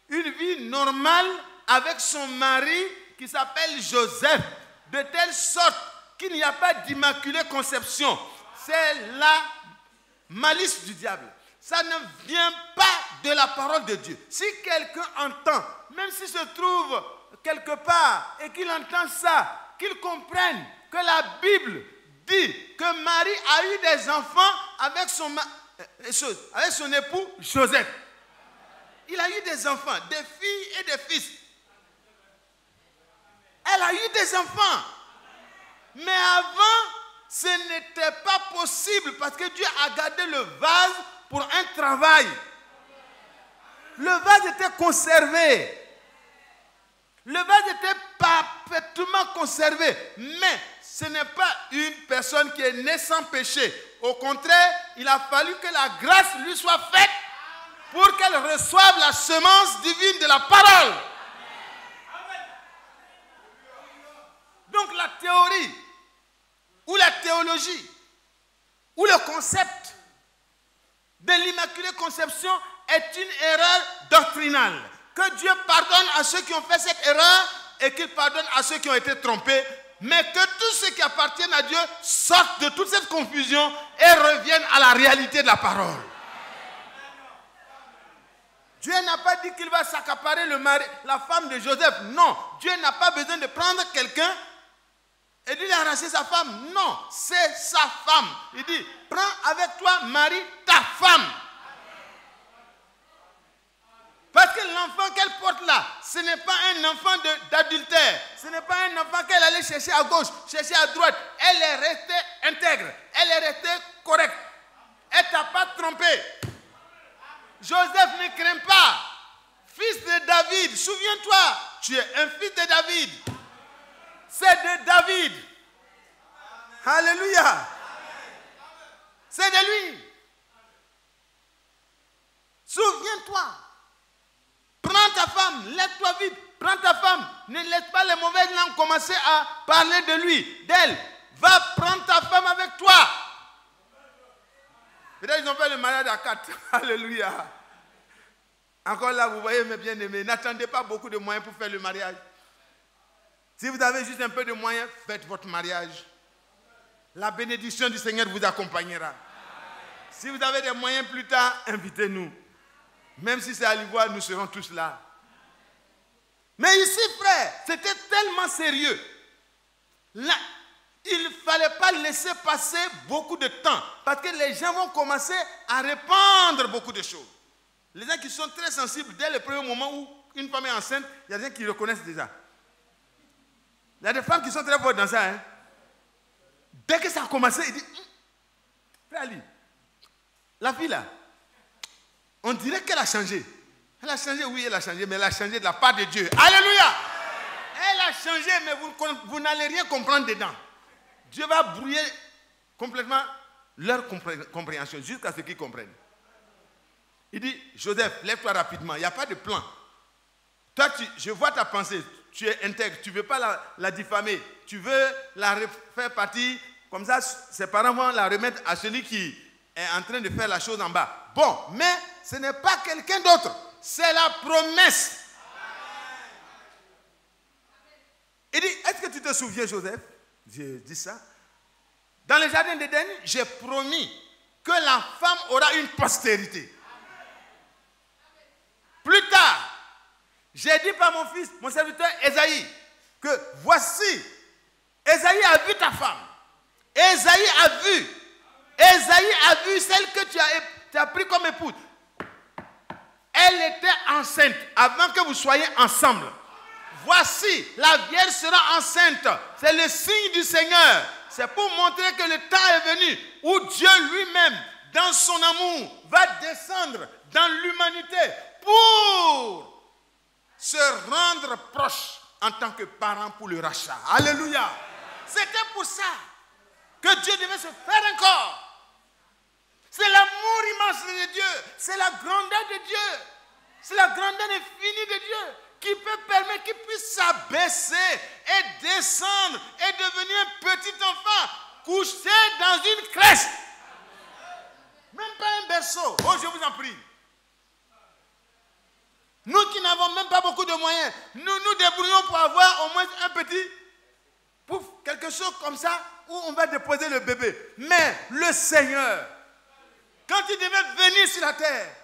une vie normale avec son mari qui s'appelle Joseph, de telle sorte qu'il n'y a pas d'immaculée conception. C'est la malice du diable. Ça ne vient pas de la parole de Dieu. Si quelqu'un entend, même s'il se trouve quelque part et qu'il entend ça, qu'il comprenne que la Bible dit que Marie a eu des enfants avec son époux Joseph. Il a eu des enfants, des filles et des fils. Elle a eu des enfants. Mais avant, ce n'était pas possible parce que Dieu a gardé le vase pour un travail. Le vase était conservé. Le vase était parfaitement conservé. Mais ce n'est pas une personne qui est née sans péché. Au contraire, il a fallu que la grâce lui soit faite pour qu'elle reçoive la semence divine de la parole. Donc la théorie ou la théologie ou le concept de l'Immaculée Conception est une erreur doctrinale. Que Dieu pardonne à ceux qui ont fait cette erreur et qu'il pardonne à ceux qui ont été trompés, mais que tous ceux qui appartiennent à Dieu sortent de toute cette confusion et reviennent à la réalité de la parole. Dieu n'a pas dit qu'il va s'accaparer la femme de Joseph. Non, Dieu n'a pas besoin de prendre quelqu'un et de lui arracher sa femme. Non, c'est sa femme. Il dit, prends avec toi Marie, ta femme. Parce que l'enfant qu'elle porte là, ce n'est pas un enfant d'adultère. Ce n'est pas un enfant qu'elle allait chercher à gauche, chercher à droite. Elle est restée intègre. Elle est restée correcte. Elle ne t'a pas trompé. Joseph ne craint pas. Fils de David, souviens-toi, tu es un fils de David. C'est de David. Alléluia. C'est de lui. Souviens-toi. Prends ta femme, lève-toi vite. Prends ta femme. Ne laisse pas les mauvaises langues commencer à parler de lui, d'elle. Va prendre ta femme avec toi. Peut-être ils ont fait le mariage à 4. Alléluia. Encore là, vous voyez mes bien-aimés, n'attendez pas beaucoup de moyens pour faire le mariage. Si vous avez juste un peu de moyens, faites votre mariage. La bénédiction du Seigneur vous accompagnera. Si vous avez des moyens plus tard, invitez-nous. Même si c'est à l'Ivoire, nous serons tous là. Mais ici, frère, c'était tellement sérieux. Là, il ne fallait pas laisser passer beaucoup de temps. Parce que les gens vont commencer à répandre beaucoup de choses. Les gens qui sont très sensibles, dès le premier moment où une femme est enceinte, il y a des gens qui reconnaissent déjà. Il y a des femmes qui sont très fortes dans ça. Hein. Dès que ça a commencé, il dit, frère Ali, la fille là, on dirait qu'elle a changé. Elle a changé, oui, elle a changé, mais elle a changé de la part de Dieu. Alléluia! Elle a changé, mais vous n'allez rien comprendre dedans. Dieu va brouiller complètement leur compréhension, jusqu'à ce qu'ils comprennent. Il dit, Joseph, lève-toi rapidement, il n'y a pas de plan. Toi, je vois ta pensée, tu es intègre, tu ne veux pas la diffamer, tu veux la faire partir, comme ça, ses parents vont la remettre à celui qui est en train de faire la chose en bas. Bon, mais ce n'est pas quelqu'un d'autre, c'est la promesse. Il dit, est-ce que tu te souviens, Joseph? J'ai dit ça. Dans le jardin d'Éden, j'ai promis que la femme aura une postérité. Plus tard, j'ai dit par mon fils, mon serviteur Ésaïe, que voici, Ésaïe a vu ta femme. Ésaïe a vu celle que tu as pris comme épouse. Elle était enceinte avant que vous soyez ensemble. Voici, la Vierge sera enceinte. C'est le signe du Seigneur. C'est pour montrer que le temps est venu où Dieu lui-même, dans son amour, va descendre dans l'humanité pour se rendre proche en tant que parent pour le rachat. Alléluia. C'était pour ça que Dieu devait se faire un corps. C'est l'amour immense de Dieu. C'est la grandeur de Dieu. C'est la grandeur infinie de Dieu qui peut permettre qu'il puisse s'abaisser et descendre et devenir un petit enfant couché dans une crèche. Même pas un berceau. Oh, je vous en prie. Nous qui n'avons même pas beaucoup de moyens, nous nous débrouillons pour avoir au moins un petit pouf, quelque chose comme ça où on va déposer le bébé. Mais le Seigneur, quand il devait venir sur la terre,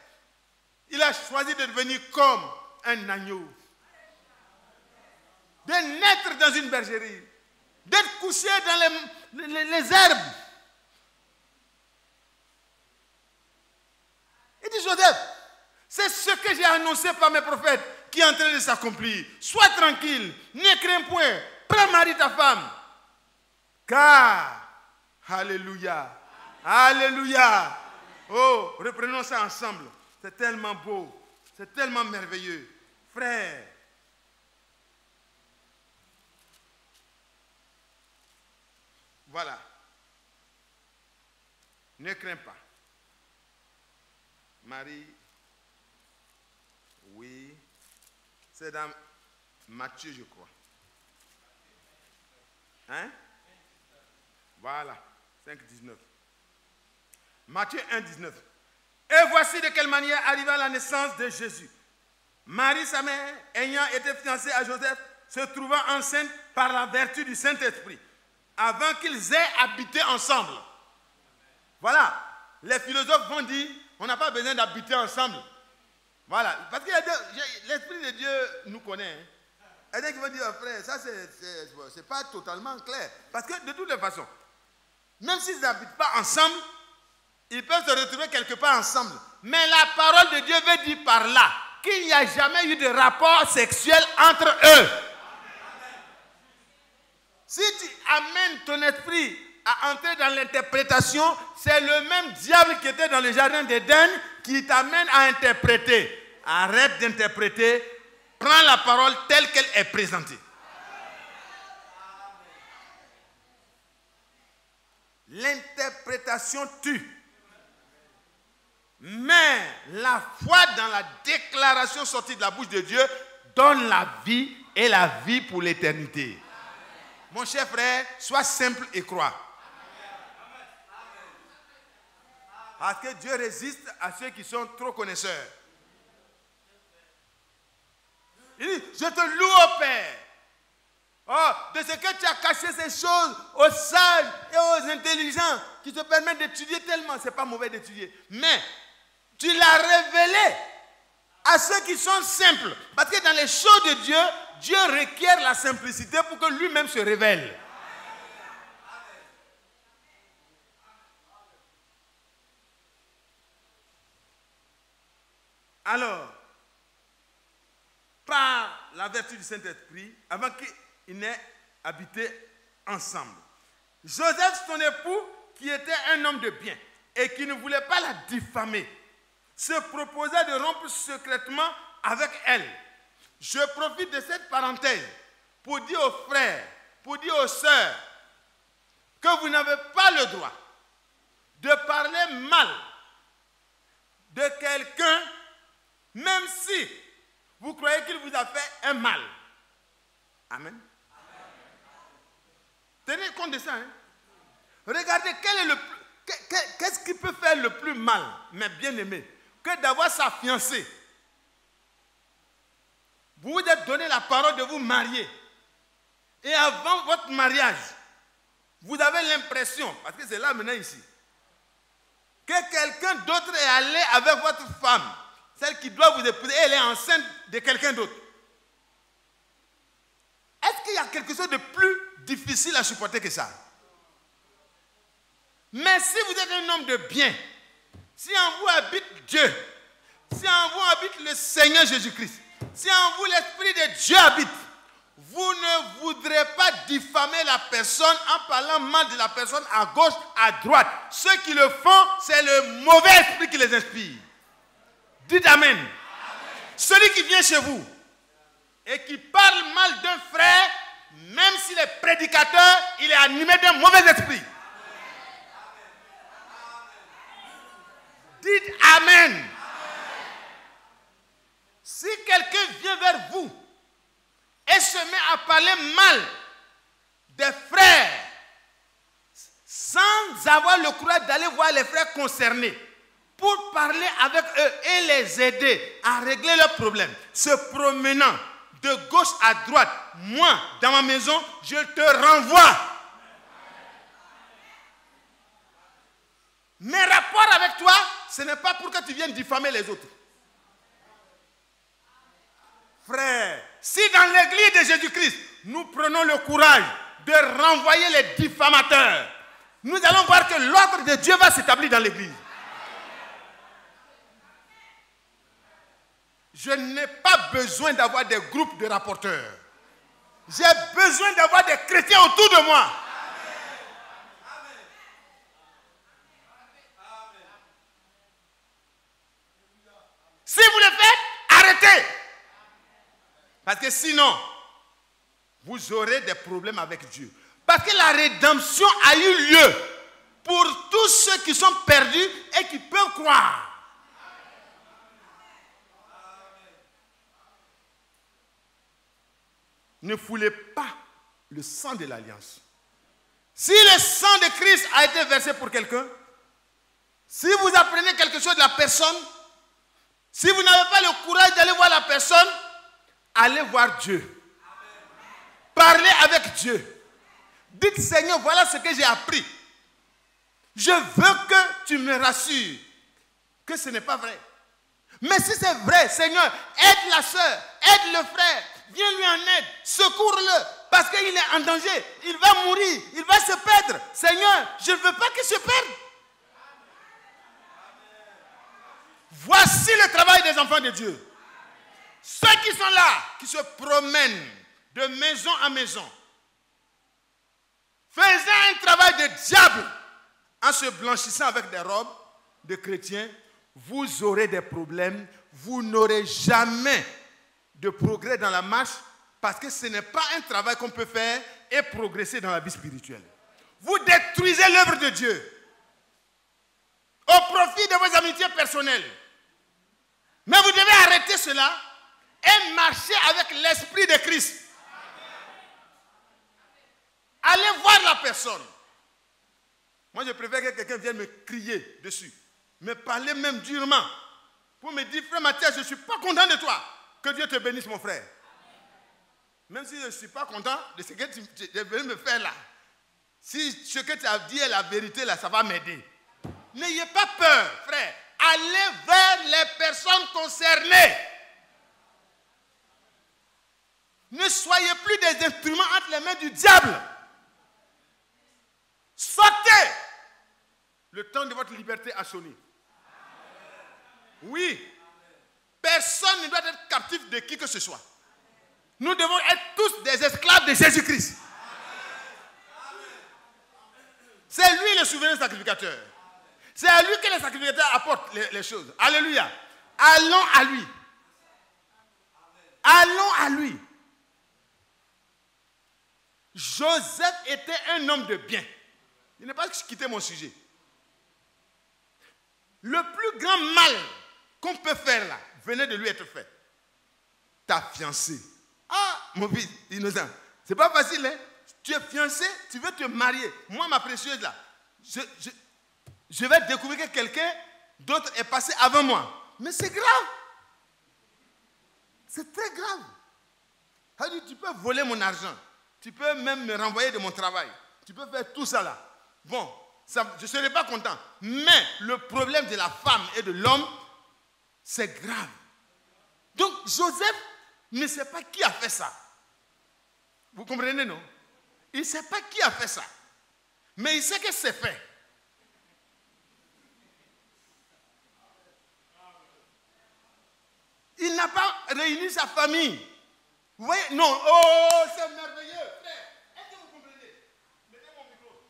il a choisi de devenir comme un agneau. De naître dans une bergerie. D'être couché dans les herbes. Il dit, Joseph, c'est ce que j'ai annoncé par mes prophètes qui est en train de s'accomplir. Sois tranquille, ne crains point. Prends Marie ta femme. Car, alléluia, alléluia. Oh, reprenons ça ensemble. C'est tellement beau, c'est tellement merveilleux. Frère, Voilà. Ne crains pas. Marie, oui, c'est dans Matthieu, je crois. Hein? Voilà, 5,19. Matthieu 1,19. Et voici de quelle manière arriva la naissance de Jésus. Marie, sa mère, ayant été fiancée à Joseph, se trouvant enceinte par la vertu du Saint-Esprit, avant qu'ils aient habité ensemble. Voilà, les philosophes vont dire, on n'a pas besoin d'habiter ensemble. Voilà, parce que l'Esprit de Dieu nous connaît. Hein. Et donc, il va dire, frère, ça, c'est pas totalement clair. Parce que de toutes les façons, même s'ils n'habitent pas ensemble, ils peuvent se retrouver quelque part ensemble. Mais la parole de Dieu veut dire par là qu'il n'y a jamais eu de rapport sexuel entre eux. Si tu amènes ton esprit à entrer dans l'interprétation, c'est le même diable qui était dans le jardin d'Éden qui t'amène à interpréter. Arrête d'interpréter, prends la parole telle qu'elle est présentée. L'interprétation tue. Mais la foi dans la déclaration sortie de la bouche de Dieu donne la vie et la vie pour l'éternité. Mon cher frère, sois simple et crois. Parce que Dieu résiste à ceux qui sont trop connaisseurs. Il dit, je te loue au Père. Oh, de ce que tu as caché ces choses aux sages et aux intelligents qui te permettent d'étudier tellement. Ce n'est pas mauvais d'étudier. Mais tu l'as révélé à ceux qui sont simples. Parce que dans les choses de Dieu, Dieu requiert la simplicité pour que lui-même se révèle. Alors, par la vertu du Saint-Esprit, avant qu'ils n'aient habité ensemble, Joseph, son époux, qui était un homme de bien et qui ne voulait pas la diffamer, se proposa de rompre secrètement avec elle. Je profite de cette parenthèse pour dire aux frères, pour dire aux sœurs, que vous n'avez pas le droit de parler mal de quelqu'un, même si vous croyez qu'il vous a fait un mal. Amen. Tenez compte de ça. Hein? Regardez, qu'est-ce qui peut faire le plus mal, mes bien-aimés, que d'avoir sa fiancée. Vous vous êtes donné la parole de vous marier. Et avant votre mariage, vous avez l'impression, parce que c'est là maintenant ici, que quelqu'un d'autre est allé avec votre femme, celle qui doit vous épouser, elle est enceinte de quelqu'un d'autre. Est-ce qu'il y a quelque chose de plus difficile à supporter que ça? Mais si vous êtes un homme de bien, si en vous habite Dieu, si en vous habite le Seigneur Jésus-Christ, si en vous l'Esprit de Dieu habite, vous ne voudrez pas diffamer la personne en parlant mal de la personne à gauche, à droite. Ceux qui le font, c'est le mauvais esprit qui les inspire. Dites Amen. Amen. Celui qui vient chez vous et qui parle mal d'un frère, même s'il est prédicateur, il est animé d'un mauvais esprit. Dites Amen. Amen. Si quelqu'un vient vers vous et se met à parler mal des frères sans avoir le courage d'aller voir les frères concernés pour parler avec eux et les aider à régler leurs problèmes, se promenant de gauche à droite, moi, dans ma maison, je te renvoie. Mes rapports avec toi, ce n'est pas pour que tu viennes diffamer les autres. Frère, si dans l'église de Jésus-Christ, nous prenons le courage de renvoyer les diffamateurs, nous allons voir que l'ordre de Dieu va s'établir dans l'église. Je n'ai pas besoin d'avoir des groupes de rapporteurs. J'ai besoin d'avoir des chrétiens autour de moi. Si vous le faites, arrêtez. Parce que sinon, vous aurez des problèmes avec Dieu. Parce que la rédemption a eu lieu pour tous ceux qui sont perdus et qui peuvent croire. Ne foulez pas le sang de l'alliance. Si le sang de Christ a été versé pour quelqu'un, si vous apprenez quelque chose de la personne, si vous n'avez pas le courage d'aller voir la personne, allez voir Dieu. Parlez avec Dieu. Dites, Seigneur, voilà ce que j'ai appris. Je veux que tu me rassures que ce n'est pas vrai. Mais si c'est vrai, Seigneur, aide la soeur, aide le frère, viens lui en aide, secours-le, parce qu'il est en danger, il va mourir, il va se perdre. Seigneur, je ne veux pas qu'il se perde. Voici le travail des enfants de Dieu. Ceux qui sont là, qui se promènent de maison en maison, faisant un travail de diable en se blanchissant avec des robes de chrétiens, vous aurez des problèmes, vous n'aurez jamais de progrès dans la marche parce que ce n'est pas un travail qu'on peut faire et progresser dans la vie spirituelle. Vous détruisez l'œuvre de Dieu au profit de vos amitiés personnelles. Mais vous devez arrêter cela et marcher avec l'esprit de Christ. Allez voir la personne. Moi, je préfère que quelqu'un vienne me crier dessus, me parler même durement, pour me dire, frère Mathias, je ne suis pas content de toi. Que Dieu te bénisse, mon frère. Même si je ne suis pas content de ce que tu es venu me faire là. Si ce que tu as dit est la vérité, là, ça va m'aider. N'ayez pas peur, frère. Allez vers les personnes concernées. Ne soyez plus des instruments entre les mains du diable. Sortez. Le temps de votre liberté a sonné. Oui. Personne ne doit être captif de qui que ce soit. Nous devons être tous des esclaves de Jésus-Christ. C'est lui le souverain sacrificateur. C'est à lui que les sacrificateurs apportent les choses. Alléluia. Allons à lui. Allons à lui. Joseph était un homme de bien. Il n'a pas quitté mon sujet. Le plus grand mal qu'on peut faire là, venait de lui être fait. Ta fiancée. Ah, mon fils innocent. C'est pas facile, hein? Tu es fiancé, tu veux te marier. Moi, ma précieuse là, je vais découvrir que quelqu'un d'autre est passé avant moi. Mais c'est grave. C'est très grave. Tu peux voler mon argent. Tu peux même me renvoyer de mon travail. Tu peux faire tout ça là. Bon, ça, je ne serai pas content. Mais le problème de la femme et de l'homme, c'est grave. Donc Joseph ne sait pas qui a fait ça. Vous comprenez, non? Il ne sait pas qui a fait ça. Mais il sait que c'est fait. Il n'a pas réuni sa famille. Vous voyez? Non. Oh, c'est merveilleux. Frère, est-ce que vous comprenez? Mettez mon micro.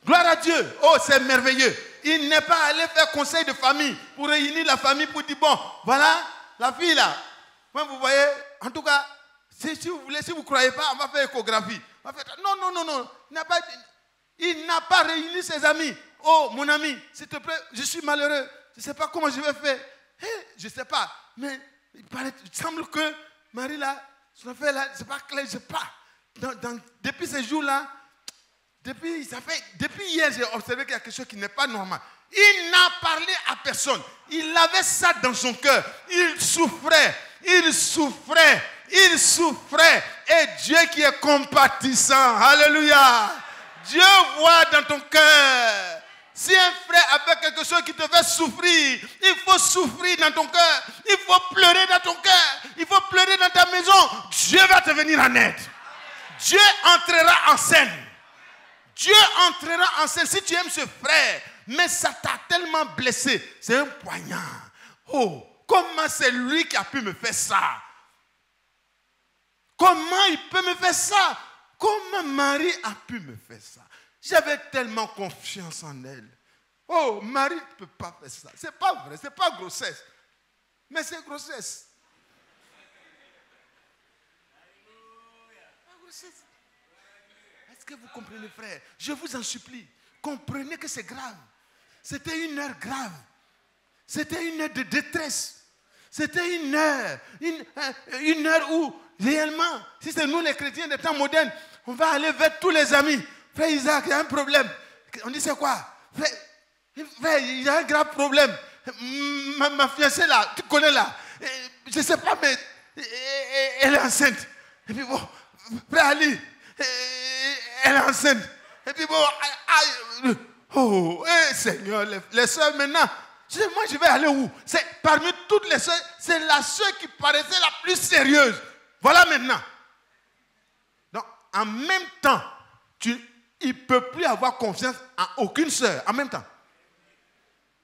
Gloire à Dieu. Oh, c'est merveilleux. Il n'est pas allé faire conseil de famille pour réunir la famille pour dire, bon, voilà, la fille là. Moi, vous voyez, en tout cas, si vous voulez, si vous ne croyez pas, on va faire échographie. On va faire... Non. Il n'a pas réuni ses amis. Oh, mon ami, s'il te plaît, je suis malheureux. Je ne sais pas comment je vais faire. Je ne sais pas. Mais il semble que Marie là, son affaire là, c'est pas clair, je ne sais pas. Depuis ces jours-là, depuis hier, j'ai observé qu'il y a quelque chose qui n'est pas normal. Il n'a parlé à personne. Il avait ça dans son cœur. Il souffrait. Et Dieu qui est compatissant. Alléluia. Dieu voit dans ton cœur. Si un frère a fait quelque chose qui te fait souffrir, il faut souffrir dans ton cœur. Il faut pleurer dans ton cœur. Il faut pleurer dans ta maison. Dieu va te venir en aide. Dieu entrera en scène. Dieu entrera en scène. Si tu aimes ce frère, mais ça t'a tellement blessé, c'est un poignard. Oh, comment c'est lui qui a pu me faire ça? Comment il peut me faire ça? Comment Marie a pu me faire ça? J'avais tellement confiance en elle. Oh, Marie ne peut pas faire ça. C'est pas vrai, c'est pas grossesse. Mais c'est grossesse. Pas grossesse. Est-ce que vous comprenez, frère? Je vous en supplie. Comprenez que c'est grave. C'était une heure grave. C'était une heure de détresse. C'était une heure où, réellement, si c'est nous les chrétiens des temps modernes, on va aller vers tous les amis. Frère Isaac, il y a un problème. On dit c'est quoi? Frère, il y a un grave problème. Ma fiancée là, tu connais là. Je ne sais pas, mais elle est enceinte. Et puis bon, frère Ali, elle est enceinte. Et puis bon, oh, Seigneur, les soeurs maintenant, moi je vais aller où? C'est parmi toutes les soeurs, c'est la soeur qui paraissait la plus sérieuse. Voilà maintenant. Donc, en même temps, il ne peut plus avoir confiance en aucune soeur. En même temps.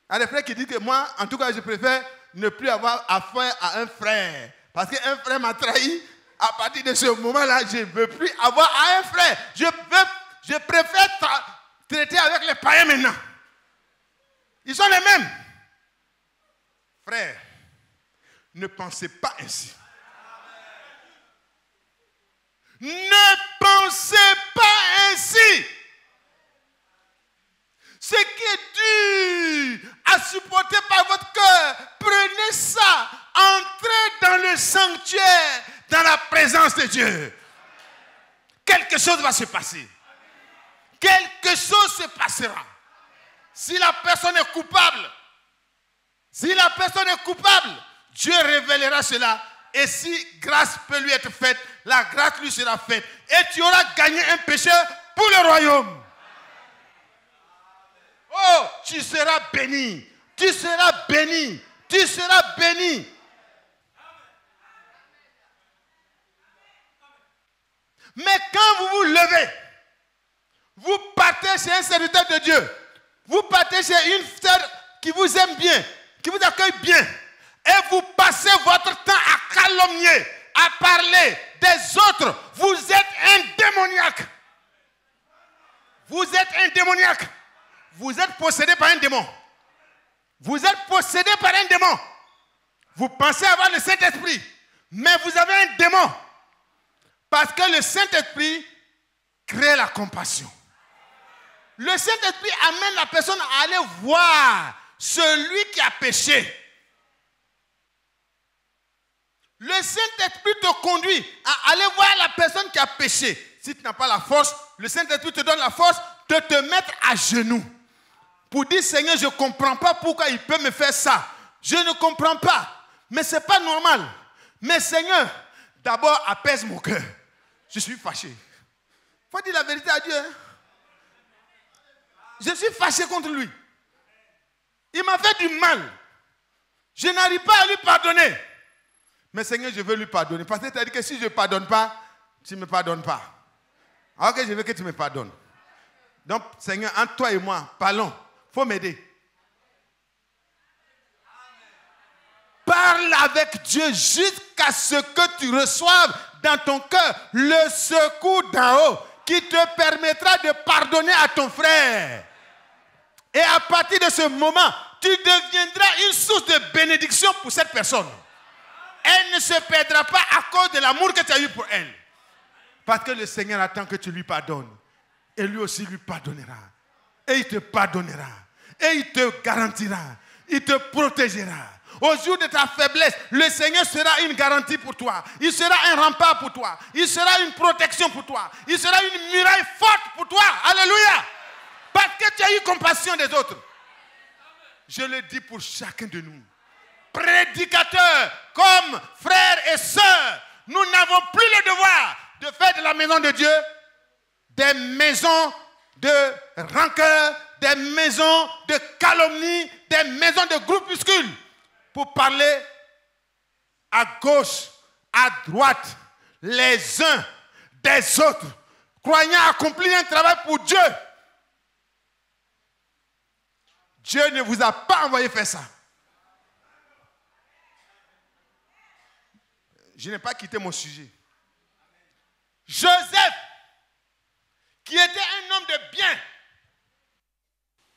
Il y a des frères qui disent que moi, en tout cas, je préfère ne plus avoir affaire à un frère. Parce qu'un frère m'a trahi. À partir de ce moment-là, je ne veux plus avoir à un frère. Je préfère traiter avec les païens maintenant. Ils sont les mêmes. Frère, ne pensez pas ainsi. Ne pensez pas ainsi. Ce qui est dur à supporter par votre cœur, prenez ça, entrez dans le sanctuaire, dans la présence de Dieu. Quelque chose va se passer. Quelque chose se passera. Si la personne est coupable, Dieu révélera cela. Et si grâce peut lui être faite, la grâce lui sera faite. Et tu auras gagné un pécheur pour le royaume. Oh, tu seras béni. Tu seras béni. Tu seras béni. Mais quand vous vous levez, vous partez chez un serviteur de Dieu. Vous partez chez une sœur qui vous aime bien, qui vous accueille bien. Et vous passez votre temps à calomnier, à parler des autres. Vous êtes un démoniaque. Vous êtes un démoniaque. Vous êtes possédé par un démon. Vous êtes possédé par un démon. Vous pensez avoir le Saint-Esprit, mais vous avez un démon. Parce que le Saint-Esprit crée la compassion. Le Saint-Esprit amène la personne à aller voir celui qui a péché. Le Saint-Esprit te conduit à aller voir la personne qui a péché. Si tu n'as pas la force, le Saint-Esprit te donne la force de te mettre à genoux. Pour dire, Seigneur, je ne comprends pas pourquoi il peut me faire ça. Je ne comprends pas. Mais ce n'est pas normal. Mais Seigneur, d'abord apaise mon cœur. Je suis fâché. Il faut dire la vérité à Dieu. Hein? Je suis fâché contre lui. Il m'a fait du mal. Je n'arrive pas à lui pardonner. Mais Seigneur, je veux lui pardonner. Parce que tu as dit que si je ne pardonne pas, tu ne me pardonnes pas. Alors que je veux que tu me pardonnes. Donc, Seigneur, entre toi et moi, parlons. Il faut m'aider. Parle avec Dieu jusqu'à ce que tu reçoives dans ton cœur le secours d'en haut qui te permettra de pardonner à ton frère. Et à partir de ce moment, tu deviendras une source de bénédiction pour cette personne. Elle ne se perdra pas à cause de l'amour que tu as eu pour elle. Parce que le Seigneur attend que tu lui pardonnes. Et lui aussi lui pardonnera. Et il te pardonnera. Et il te garantira. Il te protégera. Au jour de ta faiblesse, le Seigneur sera une garantie pour toi. Il sera un rempart pour toi. Il sera une protection pour toi. Il sera une muraille forte pour toi. Alléluia. Parce que tu as eu compassion des autres. Je le dis pour chacun de nous. Prédicateurs comme frères et sœurs, nous n'avons plus le devoir de faire de la maison de Dieu des maisons de rancœur, des maisons de calomnie, des maisons de groupuscules pour parler à gauche, à droite, les uns des autres, croyant accomplir un travail pour Dieu. Dieu ne vous a pas envoyé faire ça. Je n'ai pas quitté mon sujet. Joseph, qui était un homme de bien,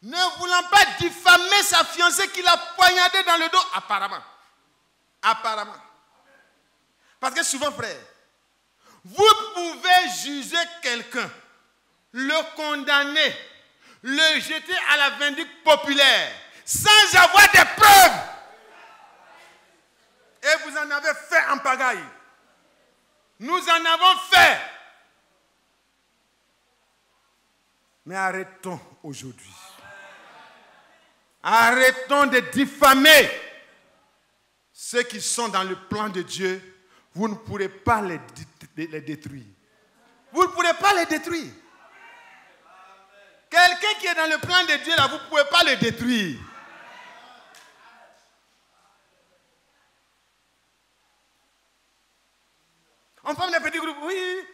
ne voulant pas diffamer sa fiancée qu'il a poignardée dans le dos, apparemment. Parce que souvent, frère, vous pouvez juger quelqu'un le condamner, le jeter à la vindicte populaire, sans avoir des preuves. Et vous en avez fait en pagaille. Nous en avons fait. Mais arrêtons aujourd'hui. Arrêtons de diffamer ceux qui sont dans le plan de Dieu. Vous ne pourrez pas les détruire. Vous ne pourrez pas les détruire. Quelqu'un qui est dans le plan de Dieu, là, vous ne pouvez pas le détruire. On forme des petits groupes. Oui,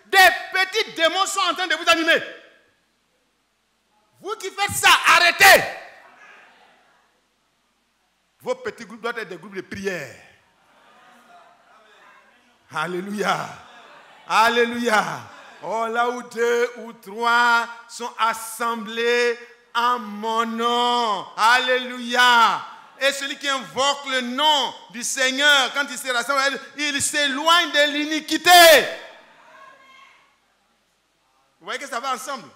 des petits démons sont en train de vous animer. Vous qui faites ça, arrêtez. Vos petits groupes doivent être des groupes de prière. Alléluia. Alléluia. Oh, là où 2 ou 3 sont assemblés en mon nom. Alléluia. Et celui qui invoque le nom du Seigneur, quand il se rassemble, il s'éloigne de l'iniquité. Vous voyez que ça va ensemble.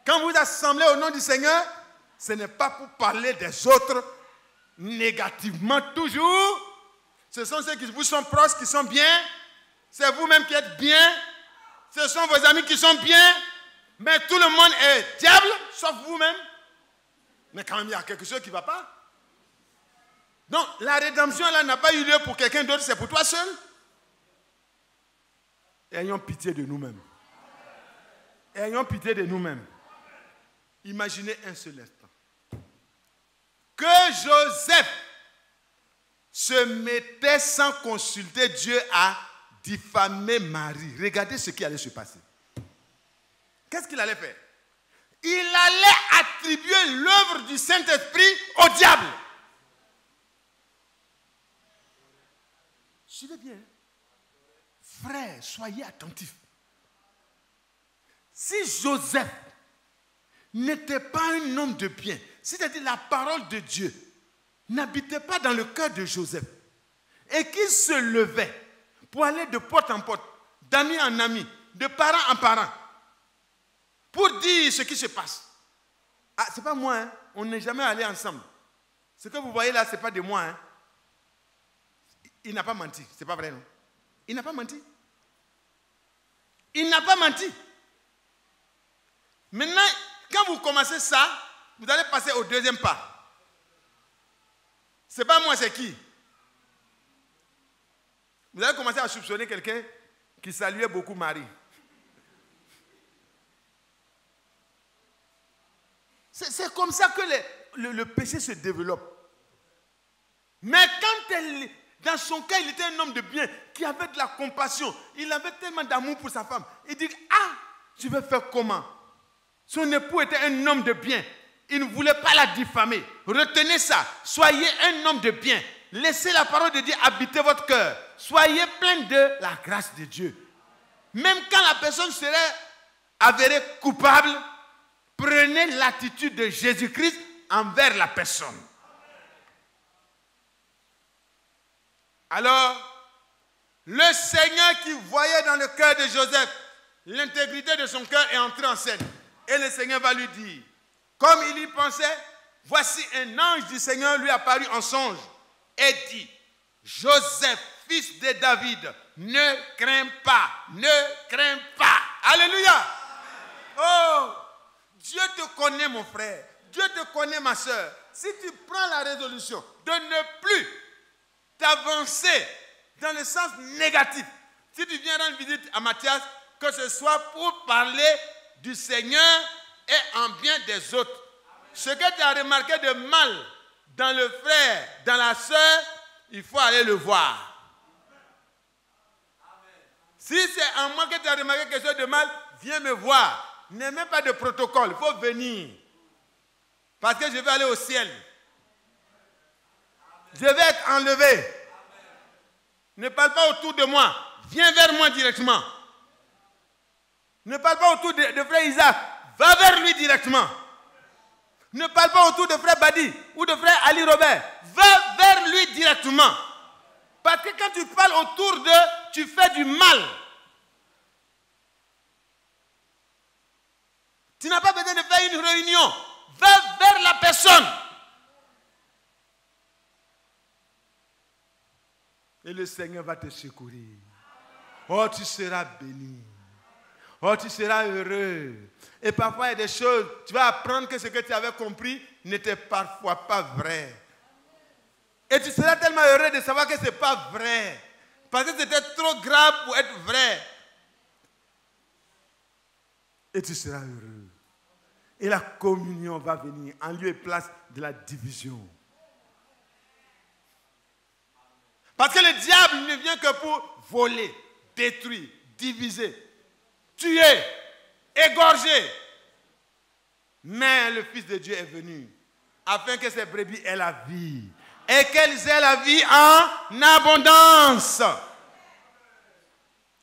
Quand vous assemblez au nom du Seigneur, ce n'est pas pour parler des autres négativement toujours. Ce sont ceux qui vous sont proches, qui sont bien. C'est vous-même qui êtes bien. Ce sont vos amis qui sont bien. Mais tout le monde est diable, sauf vous-même. Mais quand même, il y a quelque chose qui ne va pas. Donc, la rédemption, là, n'a pas eu lieu pour quelqu'un d'autre, c'est pour toi seul. Ayons pitié de nous-mêmes. Ayons pitié de nous-mêmes. Imaginez un seul instant. Que Joseph se mettait sans consulter Dieu à diffamer Marie. Regardez ce qui allait se passer. Qu'est-ce qu'il allait faire? Il allait attribuer l'œuvre du Saint-Esprit au diable. Suivez bien. Frères, soyez attentifs. Si Joseph n'était pas un homme de bien, c'est-à-dire la parole de Dieu n'habitait pas dans le cœur de Joseph, et qu'il se levait pour aller de porte en porte, d'ami en ami, de parent en parent, pour dire ce qui se passe. Ah, c'est pas moi, hein? On n'est jamais allé ensemble. Ce que vous voyez là, ce n'est pas de moi. Hein? Il n'a pas menti, c'est pas vrai, non? Il n'a pas menti. Il n'a pas menti. Maintenant, quand vous commencez ça, vous allez passer au deuxième pas. C'est pas moi, c'est qui? Vous allez commencer à soupçonner quelqu'un qui saluait beaucoup Marie. C'est comme ça que le péché se développe. Mais quand dans son cas, il était un homme de bien, qui avait de la compassion, il avait tellement d'amour pour sa femme. Il dit, ah, tu veux faire comment? Son époux était un homme de bien. Il ne voulait pas la diffamer. Retenez ça. Soyez un homme de bien. Laissez la parole de Dieu habiter votre cœur. Soyez plein de la grâce de Dieu. Même quand la personne serait avérée coupable, prenez l'attitude de Jésus-Christ envers la personne. Alors, le Seigneur qui voyait dans le cœur de Joseph l'intégrité de son cœur est entré en scène. Et le Seigneur va lui dire, comme il y pensait, voici un ange du Seigneur lui apparut en songe et dit, Joseph, fils de David, ne crains pas, ne crains pas. Alléluia. Oh, Dieu te connaît, mon frère. Dieu te connaît, ma soeur. Si tu prends la résolution de ne plus t'avancer dans le sens négatif, si tu viens rendre visite à Mathias, que ce soit pour parler du Seigneur et en bien des autres. Ce que tu as remarqué de mal dans le frère, dans la soeur, il faut aller le voir. Si c'est en moi que tu as remarqué quelque chose de mal, viens me voir. N'aie même pas de protocole, il faut venir. Parce que je vais aller au ciel. Je vais être enlevé. Ne parle pas autour de moi. Viens vers moi directement. Ne parle pas autour de frère Isaac. Va vers lui directement. Ne parle pas autour de frère Badi ou de frère Ali Robert. Va vers lui directement. Parce que quand tu parles autour d'eux, tu fais du mal. la personne. Et le Seigneur va te secourir. Oh, tu seras béni. Oh, tu seras heureux. Et parfois, il y a des choses, tu vas apprendre que ce que tu avais compris n'était parfois pas vrai. Et tu seras tellement heureux de savoir que ce n'est pas vrai. Parce que c'était trop grave pour être vrai. Et tu seras heureux. Et la communion va venir en lieu et place de la division. Parce que le diable ne vient que pour voler, détruire, diviser, tuer, égorger. Mais le Fils de Dieu est venu afin que ces brebis aient la vie. Et qu'elles aient la vie en abondance.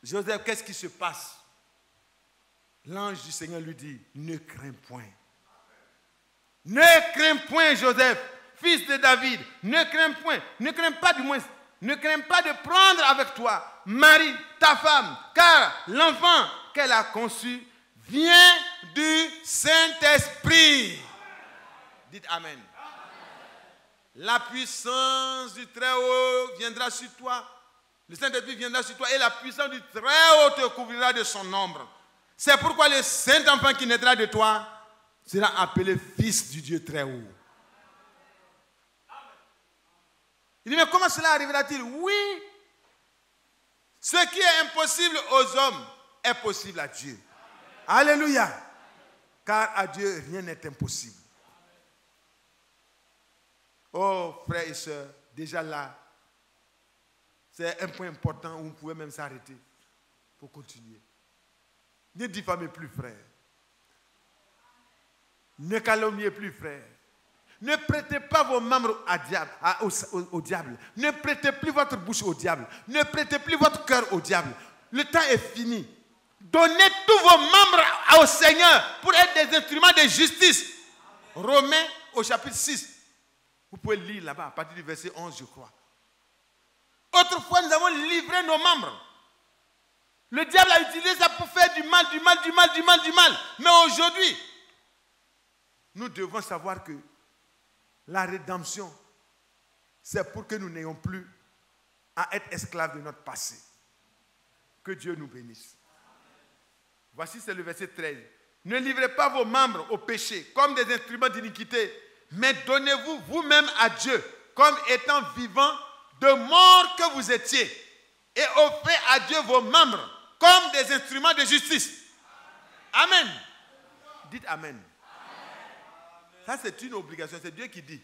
Joseph, qu'est-ce qui se passe? L'ange du Seigneur lui dit, ne crains point. Ne crains point, Joseph, fils de David. Ne crains point. Ne crains pas du moins. Ne crains pas de prendre avec toi Marie, ta femme, car l'enfant qu'elle a conçu vient du Saint-Esprit. Dites Amen. La puissance du Très-Haut viendra sur toi. Le Saint-Esprit viendra sur toi et la puissance du Très-Haut te couvrira de son ombre. C'est pourquoi le Saint-Enfant qui naîtra de toi sera appelé Fils du Dieu Très-Haut. Il dit, mais comment cela arrivera-t-il? Oui, ce qui est impossible aux hommes est possible à Dieu. Alléluia. Car à Dieu, rien n'est impossible. Oh, frères et sœurs, déjà là, c'est un point important où vous pouvez même s'arrêter pour continuer. Ne diffamez plus, frère. Ne calomniez plus, frère. Ne prêtez pas vos membres au diable. Ne prêtez plus votre bouche au diable. Ne prêtez plus votre cœur au diable. Le temps est fini. Donnez tous vos membres au Seigneur pour être des instruments de justice. Romains au chapitre 6. Vous pouvez lire là-bas à partir du verset 11, je crois. Autrefois, nous avons livré nos membres. Le diable a utilisé ça pour faire du mal. Mais aujourd'hui, nous devons savoir que la rédemption, c'est pour que nous n'ayons plus à être esclaves de notre passé. Que Dieu nous bénisse. Voici, c'est le verset 13. Ne livrez pas vos membres au péché comme des instruments d'iniquité, mais donnez-vous vous-même à Dieu comme étant vivants de mort que vous étiez, et offrez à Dieu vos membres comme des instruments de justice. Amen. Dites Amen. Ça, c'est une obligation. C'est Dieu qui dit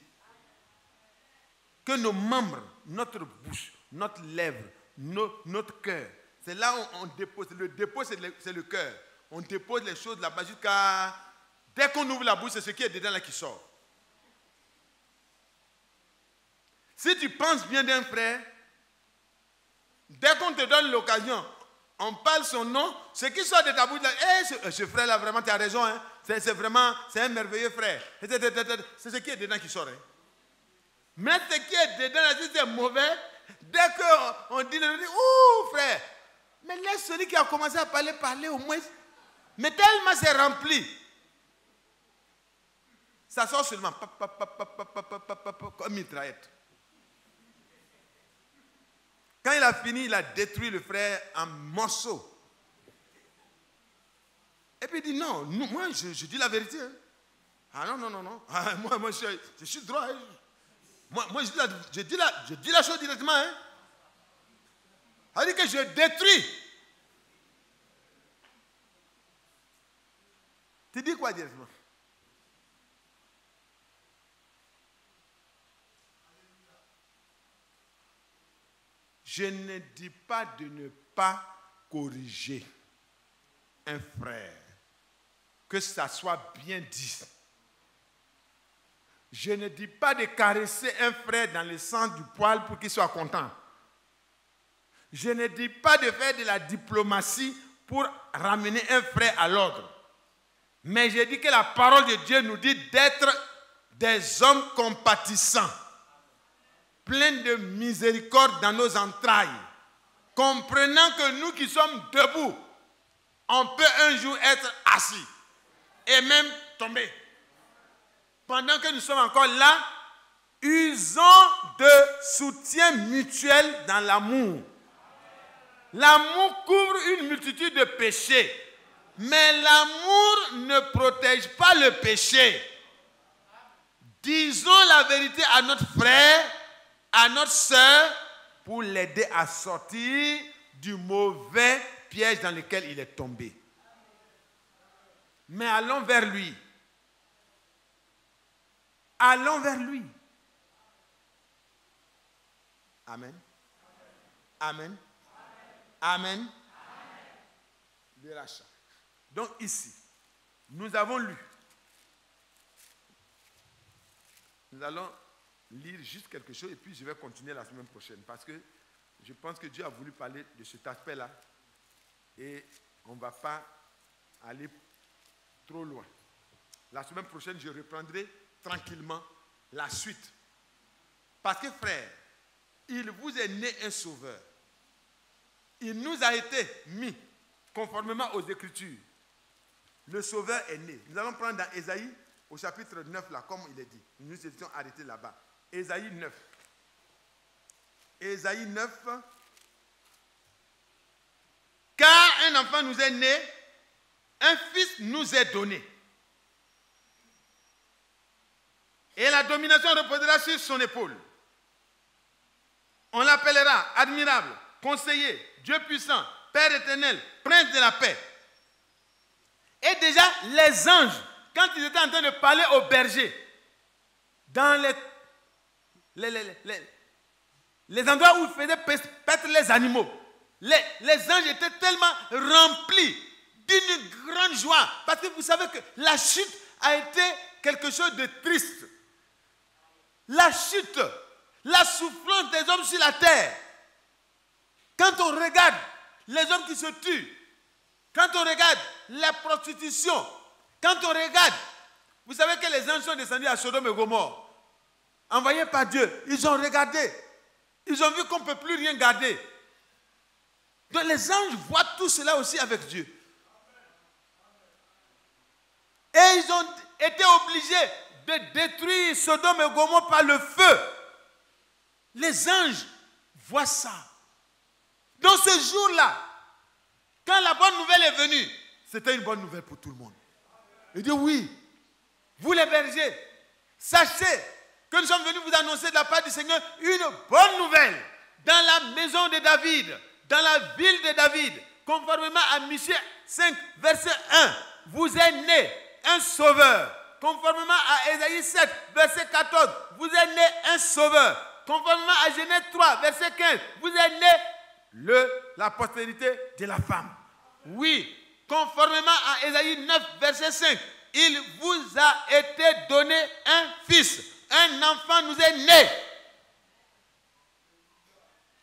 que nos membres, notre bouche, notre lèvre, notre cœur, c'est là où on dépose. Le dépôt, c'est le cœur. On dépose les choses là-bas jusqu'à... Dès qu'on ouvre la bouche, c'est ce qui est dedans là qui sort. Si tu penses bien d'un frère, dès qu'on te donne l'occasion, on parle son nom, ce qui sort de ta bouche là, ce frère-là, vraiment, tu as raison, hein? C'est un merveilleux frère. C'est ce qui est dedans qui sort. Hein? Mais ce qui est dedans, si c'est mauvais, dès qu'on dit, ouh frère, mais laisse celui qui a commencé à parler au moins. Mais tellement c'est rempli. Ça sort seulement comme une mitraillette. Quand il a fini, il a détruit le frère en morceaux. Et puis il dit, non, moi je dis la vérité. Hein. Ah non. Ah, moi je suis droit. Hein. Moi je dis la chose directement. Hein. Ça veut dire que je détruis. Tu dis quoi directement? Je ne dis pas de ne pas corriger un frère, que ça soit bien dit. Je ne dis pas de caresser un frère dans le sens du poil pour qu'il soit content. Je ne dis pas de faire de la diplomatie pour ramener un frère à l'ordre. Mais je dis que la parole de Dieu nous dit d'être des hommes compatissants, pleins de miséricorde dans nos entrailles, comprenant que nous qui sommes debout, on peut un jour être assis et même tomber. pendant que nous sommes encore là, usons de soutien mutuel dans l'amour. L'amour couvre une multitude de péchés, mais l'amour ne protège pas le péché. Disons la vérité à notre frère, à notre sœur, pour l'aider à sortir du mauvais piège dans lequel il est tombé. Mais allons vers lui. Allons vers lui. Amen. Amen. Amen. Le rachat. Donc ici, nous avons lu. Nous allons lire juste quelque chose et puis je vais continuer la semaine prochaine parce que je pense que Dieu a voulu parler de cet aspect-là et on ne va pas aller trop loin. La semaine prochaine, je reprendrai tranquillement la suite. Parce que frère, il vous est né un sauveur. Il nous a été mis conformément aux Écritures. Le sauveur est né. Nous allons prendre dans Ésaïe au chapitre 9, là, comme il est dit. Nous nous étions arrêtés là-bas. Ésaïe 9. Ésaïe 9. Car un enfant nous est né, un fils nous est donné. Et la domination reposera sur son épaule. On l'appellera admirable, conseiller, Dieu puissant, Père éternel, prince de la paix. Et déjà, les anges, quand ils étaient en train de parler aux bergers, dans les endroits où ils faisaient paître les animaux, les anges étaient tellement remplis d'une grande joie. Parce que vous savez que la chute a été quelque chose de triste. La chute, la souffrance des hommes sur la terre. Quand on regarde les hommes qui se tuent, quand on regarde la prostitution, quand on regarde, vous savez que les anges sont descendus à Sodome et Gomorrhe, envoyés par Dieu. Ils ont regardé, ils ont vu qu'on ne peut plus rien garder. Donc les anges voient tout cela aussi avec Dieu. Et ils ont été obligés de détruire Sodome et Gomorrhe par le feu. Les anges voient ça. Dans ce jour-là, quand la bonne nouvelle est venue, c'était une bonne nouvelle pour tout le monde. Il dit oui, vous les bergers, sachez que nous sommes venus vous annoncer de la part du Seigneur une bonne nouvelle. Dans la maison de David, dans la ville de David, conformément à Michée 5, verset 1, vous est né un sauveur. Conformément à Ésaïe 7, verset 14, vous est né un sauveur. Conformément à Genèse 3, verset 15, vous est né la postérité de la femme. Oui, conformément à Ésaïe 9, verset 5, il vous a été donné un fils. Un enfant nous est né.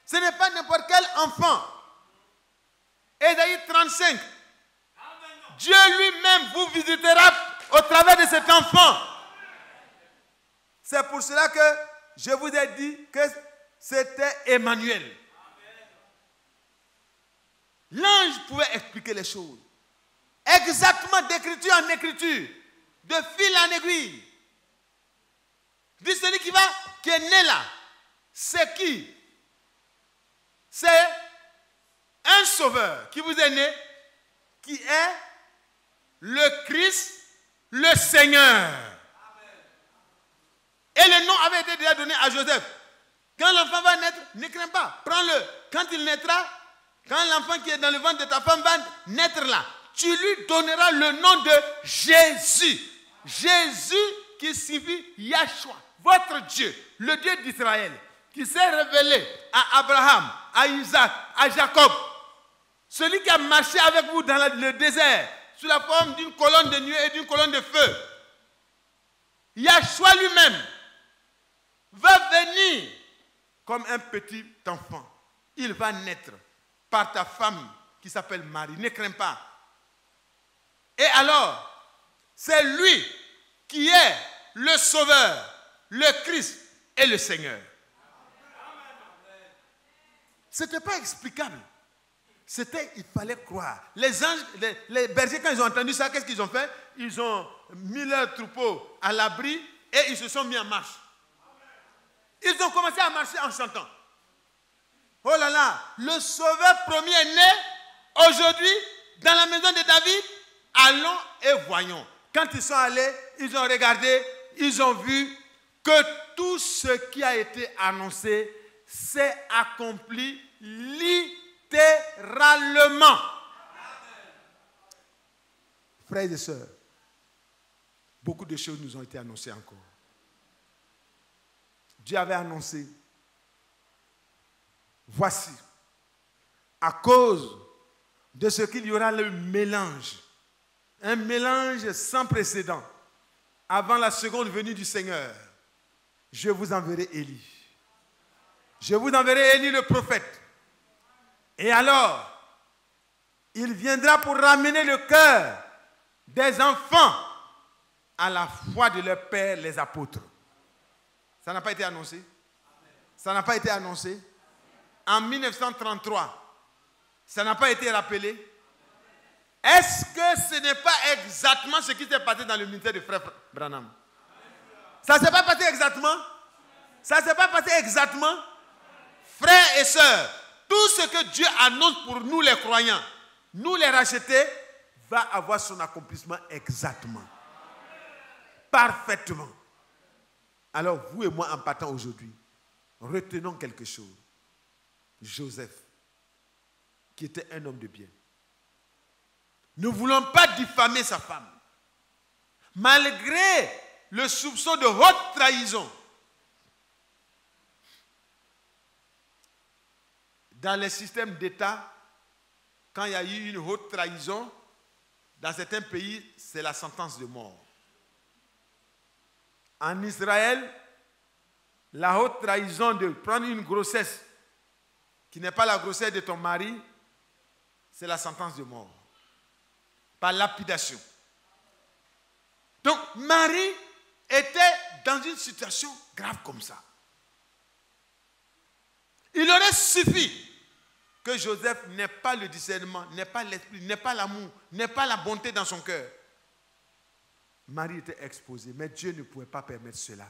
Ce n'est pas n'importe quel enfant. Ésaïe 35. Dieu lui-même vous visitera au travers de cet enfant. C'est pour cela que je vous ai dit que c'était Emmanuel. L'ange pouvait expliquer les choses. Exactement d'écriture en écriture. De fil en aiguille. Dit celui qui est né là. C'est qui? C'est un sauveur qui vous est né, qui est le Christ, le Seigneur. Et le nom avait été déjà donné à Joseph. Quand l'enfant va naître, ne crains pas, prends-le. Quand il naîtra, quand l'enfant qui est dans le ventre de ta femme va naître là, tu lui donneras le nom de Jésus. Jésus qui signifie Yahshua, votre Dieu, le Dieu d'Israël, qui s'est révélé à Abraham, à Isaac, à Jacob. Celui qui a marché avec vous dans le désert, sous la forme d'une colonne de nuée et d'une colonne de feu. Yahshua lui-même va venir comme un petit enfant. Il va naître par ta femme qui s'appelle Marie. Ne crains pas. Et alors, c'est lui qui est le Sauveur, le Christ et le Seigneur. Ce n'était pas explicable. Il fallait croire. Les anges, les bergers, quand ils ont entendu ça, qu'est-ce qu'ils ont fait? Ils ont mis leur troupeau à l'abri et ils se sont mis en marche. Ils ont commencé à marcher en chantant. Oh là là, le sauveur promis est né aujourd'hui dans la maison de David. Allons et voyons. Quand ils sont allés, ils ont regardé, ils ont vu que tout ce qui a été annoncé s'est accompli littéralement. Frères et sœurs, beaucoup de choses nous ont été annoncées encore. Dieu avait annoncé, voici, à cause de ce qu'il y aura le mélange, un mélange sans précédent, avant la seconde venue du Seigneur, je vous enverrai Élie. Je vous enverrai Élie le prophète. Et alors, il viendra pour ramener le cœur des enfants à la foi de leur père, les apôtres. Ça n'a pas été annoncé? Ça n'a pas été annoncé? En 1933, ça n'a pas été rappelé? Est-ce que ce n'est pas exactement ce qui s'est passé dans le ministère de Frère Branham? Ça ne s'est pas passé exactement? Ça ne s'est pas passé exactement? Frères et sœurs, tout ce que Dieu annonce pour nous les croyants, nous les rachetés, va avoir son accomplissement exactement. Parfaitement. Alors vous et moi en partant aujourd'hui, retenons quelque chose. Joseph, qui était un homme de bien. Ne voulons pas diffamer sa femme. Malgré le soupçon de haute trahison. Dans les systèmes d'État, quand il y a eu une haute trahison, dans certains pays, c'est la sentence de mort. En Israël, la haute trahison de prendre une grossesse qui n'est pas la grossesse de ton mari, c'est la sentence de mort. Par lapidation. Donc, Marie était dans une situation grave comme ça. Il aurait suffi que Joseph n'ait pas le discernement, n'ait pas l'esprit, n'ait pas l'amour, n'ait pas la bonté dans son cœur. Marie était exposée, mais Dieu ne pouvait pas permettre cela.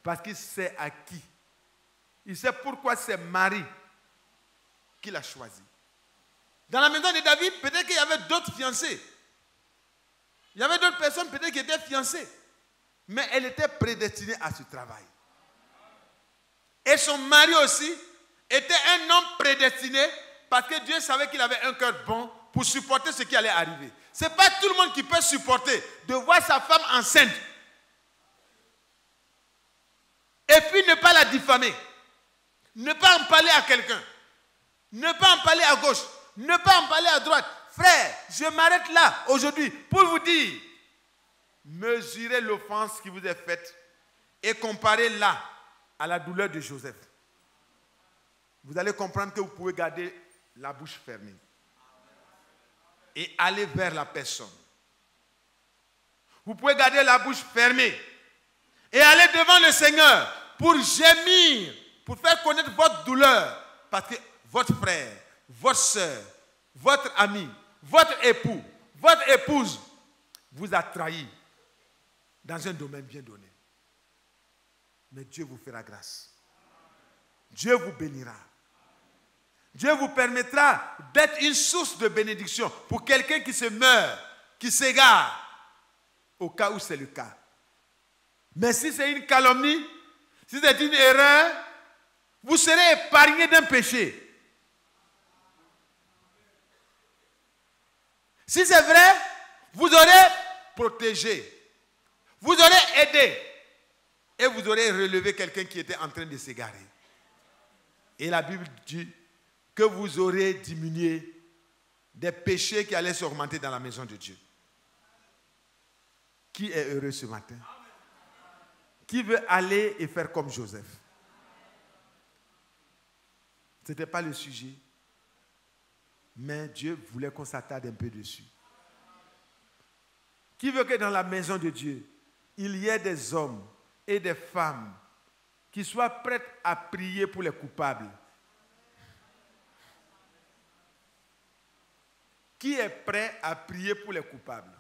Parce qu'il sait à qui. Il sait pourquoi c'est Marie qu'il a choisi. Dans la maison de David, peut-être qu'il y avait d'autres fiancés. Il y avait d'autres personnes peut-être qui étaient fiancées. Mais elle était prédestinée à ce travail. Et son mari aussi était un homme prédestiné parce que Dieu savait qu'il avait un cœur bon pour supporter ce qui allait arriver. Ce n'est pas tout le monde qui peut supporter de voir sa femme enceinte. Et puis ne pas la diffamer. Ne pas en parler à quelqu'un. Ne pas en parler à gauche. Ne pas en parler à droite. Frère, je m'arrête là aujourd'hui pour vous dire, mesurez l'offense qui vous est faite et comparez-la à la douleur de Joseph. Vous allez comprendre que vous pouvez garder la bouche fermée et aller vers la personne. Vous pouvez garder la bouche fermée et aller devant le Seigneur pour gémir, pour faire connaître votre douleur, parce que votre frère, votre soeur, votre ami, votre époux, votre épouse vous a trahi dans un domaine bien donné. Mais Dieu vous fera grâce. Dieu vous bénira. Dieu vous permettra d'être une source de bénédiction pour quelqu'un qui se meurt, qui s'égare, au cas où c'est le cas. Mais si c'est une calomnie, si c'est une erreur, vous serez épargné d'un péché. Si c'est vrai, vous aurez protégé, vous aurez aidé et vous aurez relevé quelqu'un qui était en train de s'égarer. Et la Bible dit que vous aurez diminué des péchés qui allaient s'augmenter dans la maison de Dieu. Qui est heureux ce matin? Qui veut aller et faire comme Joseph? Ce n'était pas le sujet. Mais Dieu voulait qu'on s'attarde un peu dessus. Qui veut que dans la maison de Dieu, il y ait des hommes et des femmes qui soient prêts à prier pour les coupables? Qui est prêt à prier pour les coupables?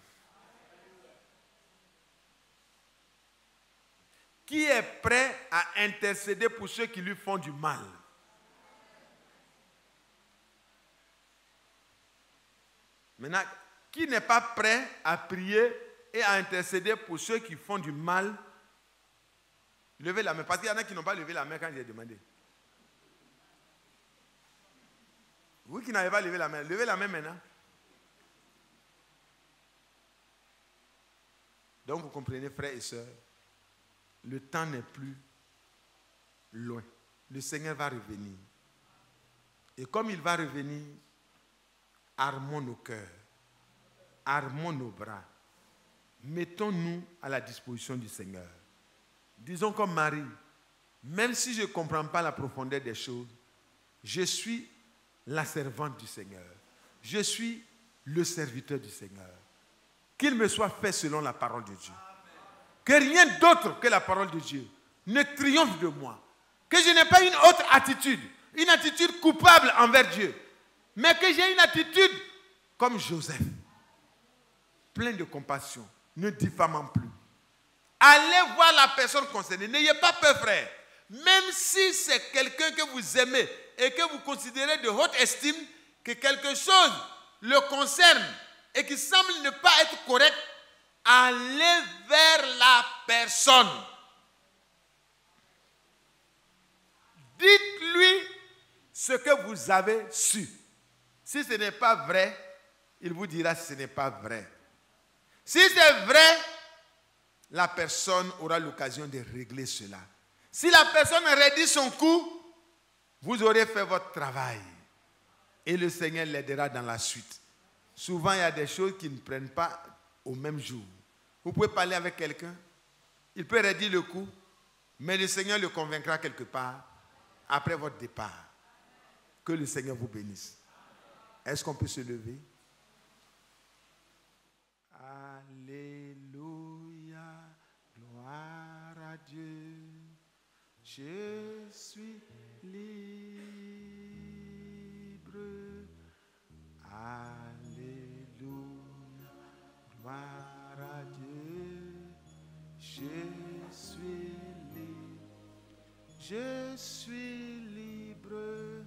qui est prêt à intercéder pour ceux qui lui font du mal? Maintenant, qui n'est pas prêt à prier et à intercéder pour ceux qui font du mal? Levez la main. Parce qu'il y en a qui n'ont pas levé la main quand j'ai demandé. Vous qui n'avez pas levé la main, levez la main maintenant. Donc vous comprenez, frères et sœurs, le temps n'est plus loin. Le Seigneur va revenir. Et comme il va revenir, armons nos cœurs, armons nos bras, mettons-nous à la disposition du Seigneur. Disons comme Marie, même si je ne comprends pas la profondeur des choses, je suis la servante du Seigneur. Je suis le serviteur du Seigneur. Qu'il me soit fait selon la parole de Dieu. Que rien d'autre que la parole de Dieu ne triomphe de moi. Que je n'ai pas une autre attitude, une attitude coupable envers Dieu, mais que j'ai une attitude comme Joseph, plein de compassion, ne diffamant plus. Allez voir la personne concernée. N'ayez pas peur, frère. Même si c'est quelqu'un que vous aimez et que vous considérez de haute estime, que quelque chose le concerne et qui semble ne pas être correct, allez vers la personne. Dites-lui ce que vous avez su. Si ce n'est pas vrai, il vous dira si ce n'est pas vrai. Si c'est vrai, la personne aura l'occasion de régler cela. Si la personne redit son coup, vous aurez fait votre travail. Et le Seigneur l'aidera dans la suite. Souvent, il y a des choses qui ne prennent pas au même jour. Vous pouvez parler avec quelqu'un, il peut redire le coup, mais le Seigneur le convaincra quelque part après votre départ. Que le Seigneur vous bénisse. Est-ce qu'on peut se lever? Alléluia, gloire à Dieu. Je suis libre. Alléluia, gloire à Dieu. Je suis libre. Je suis libre.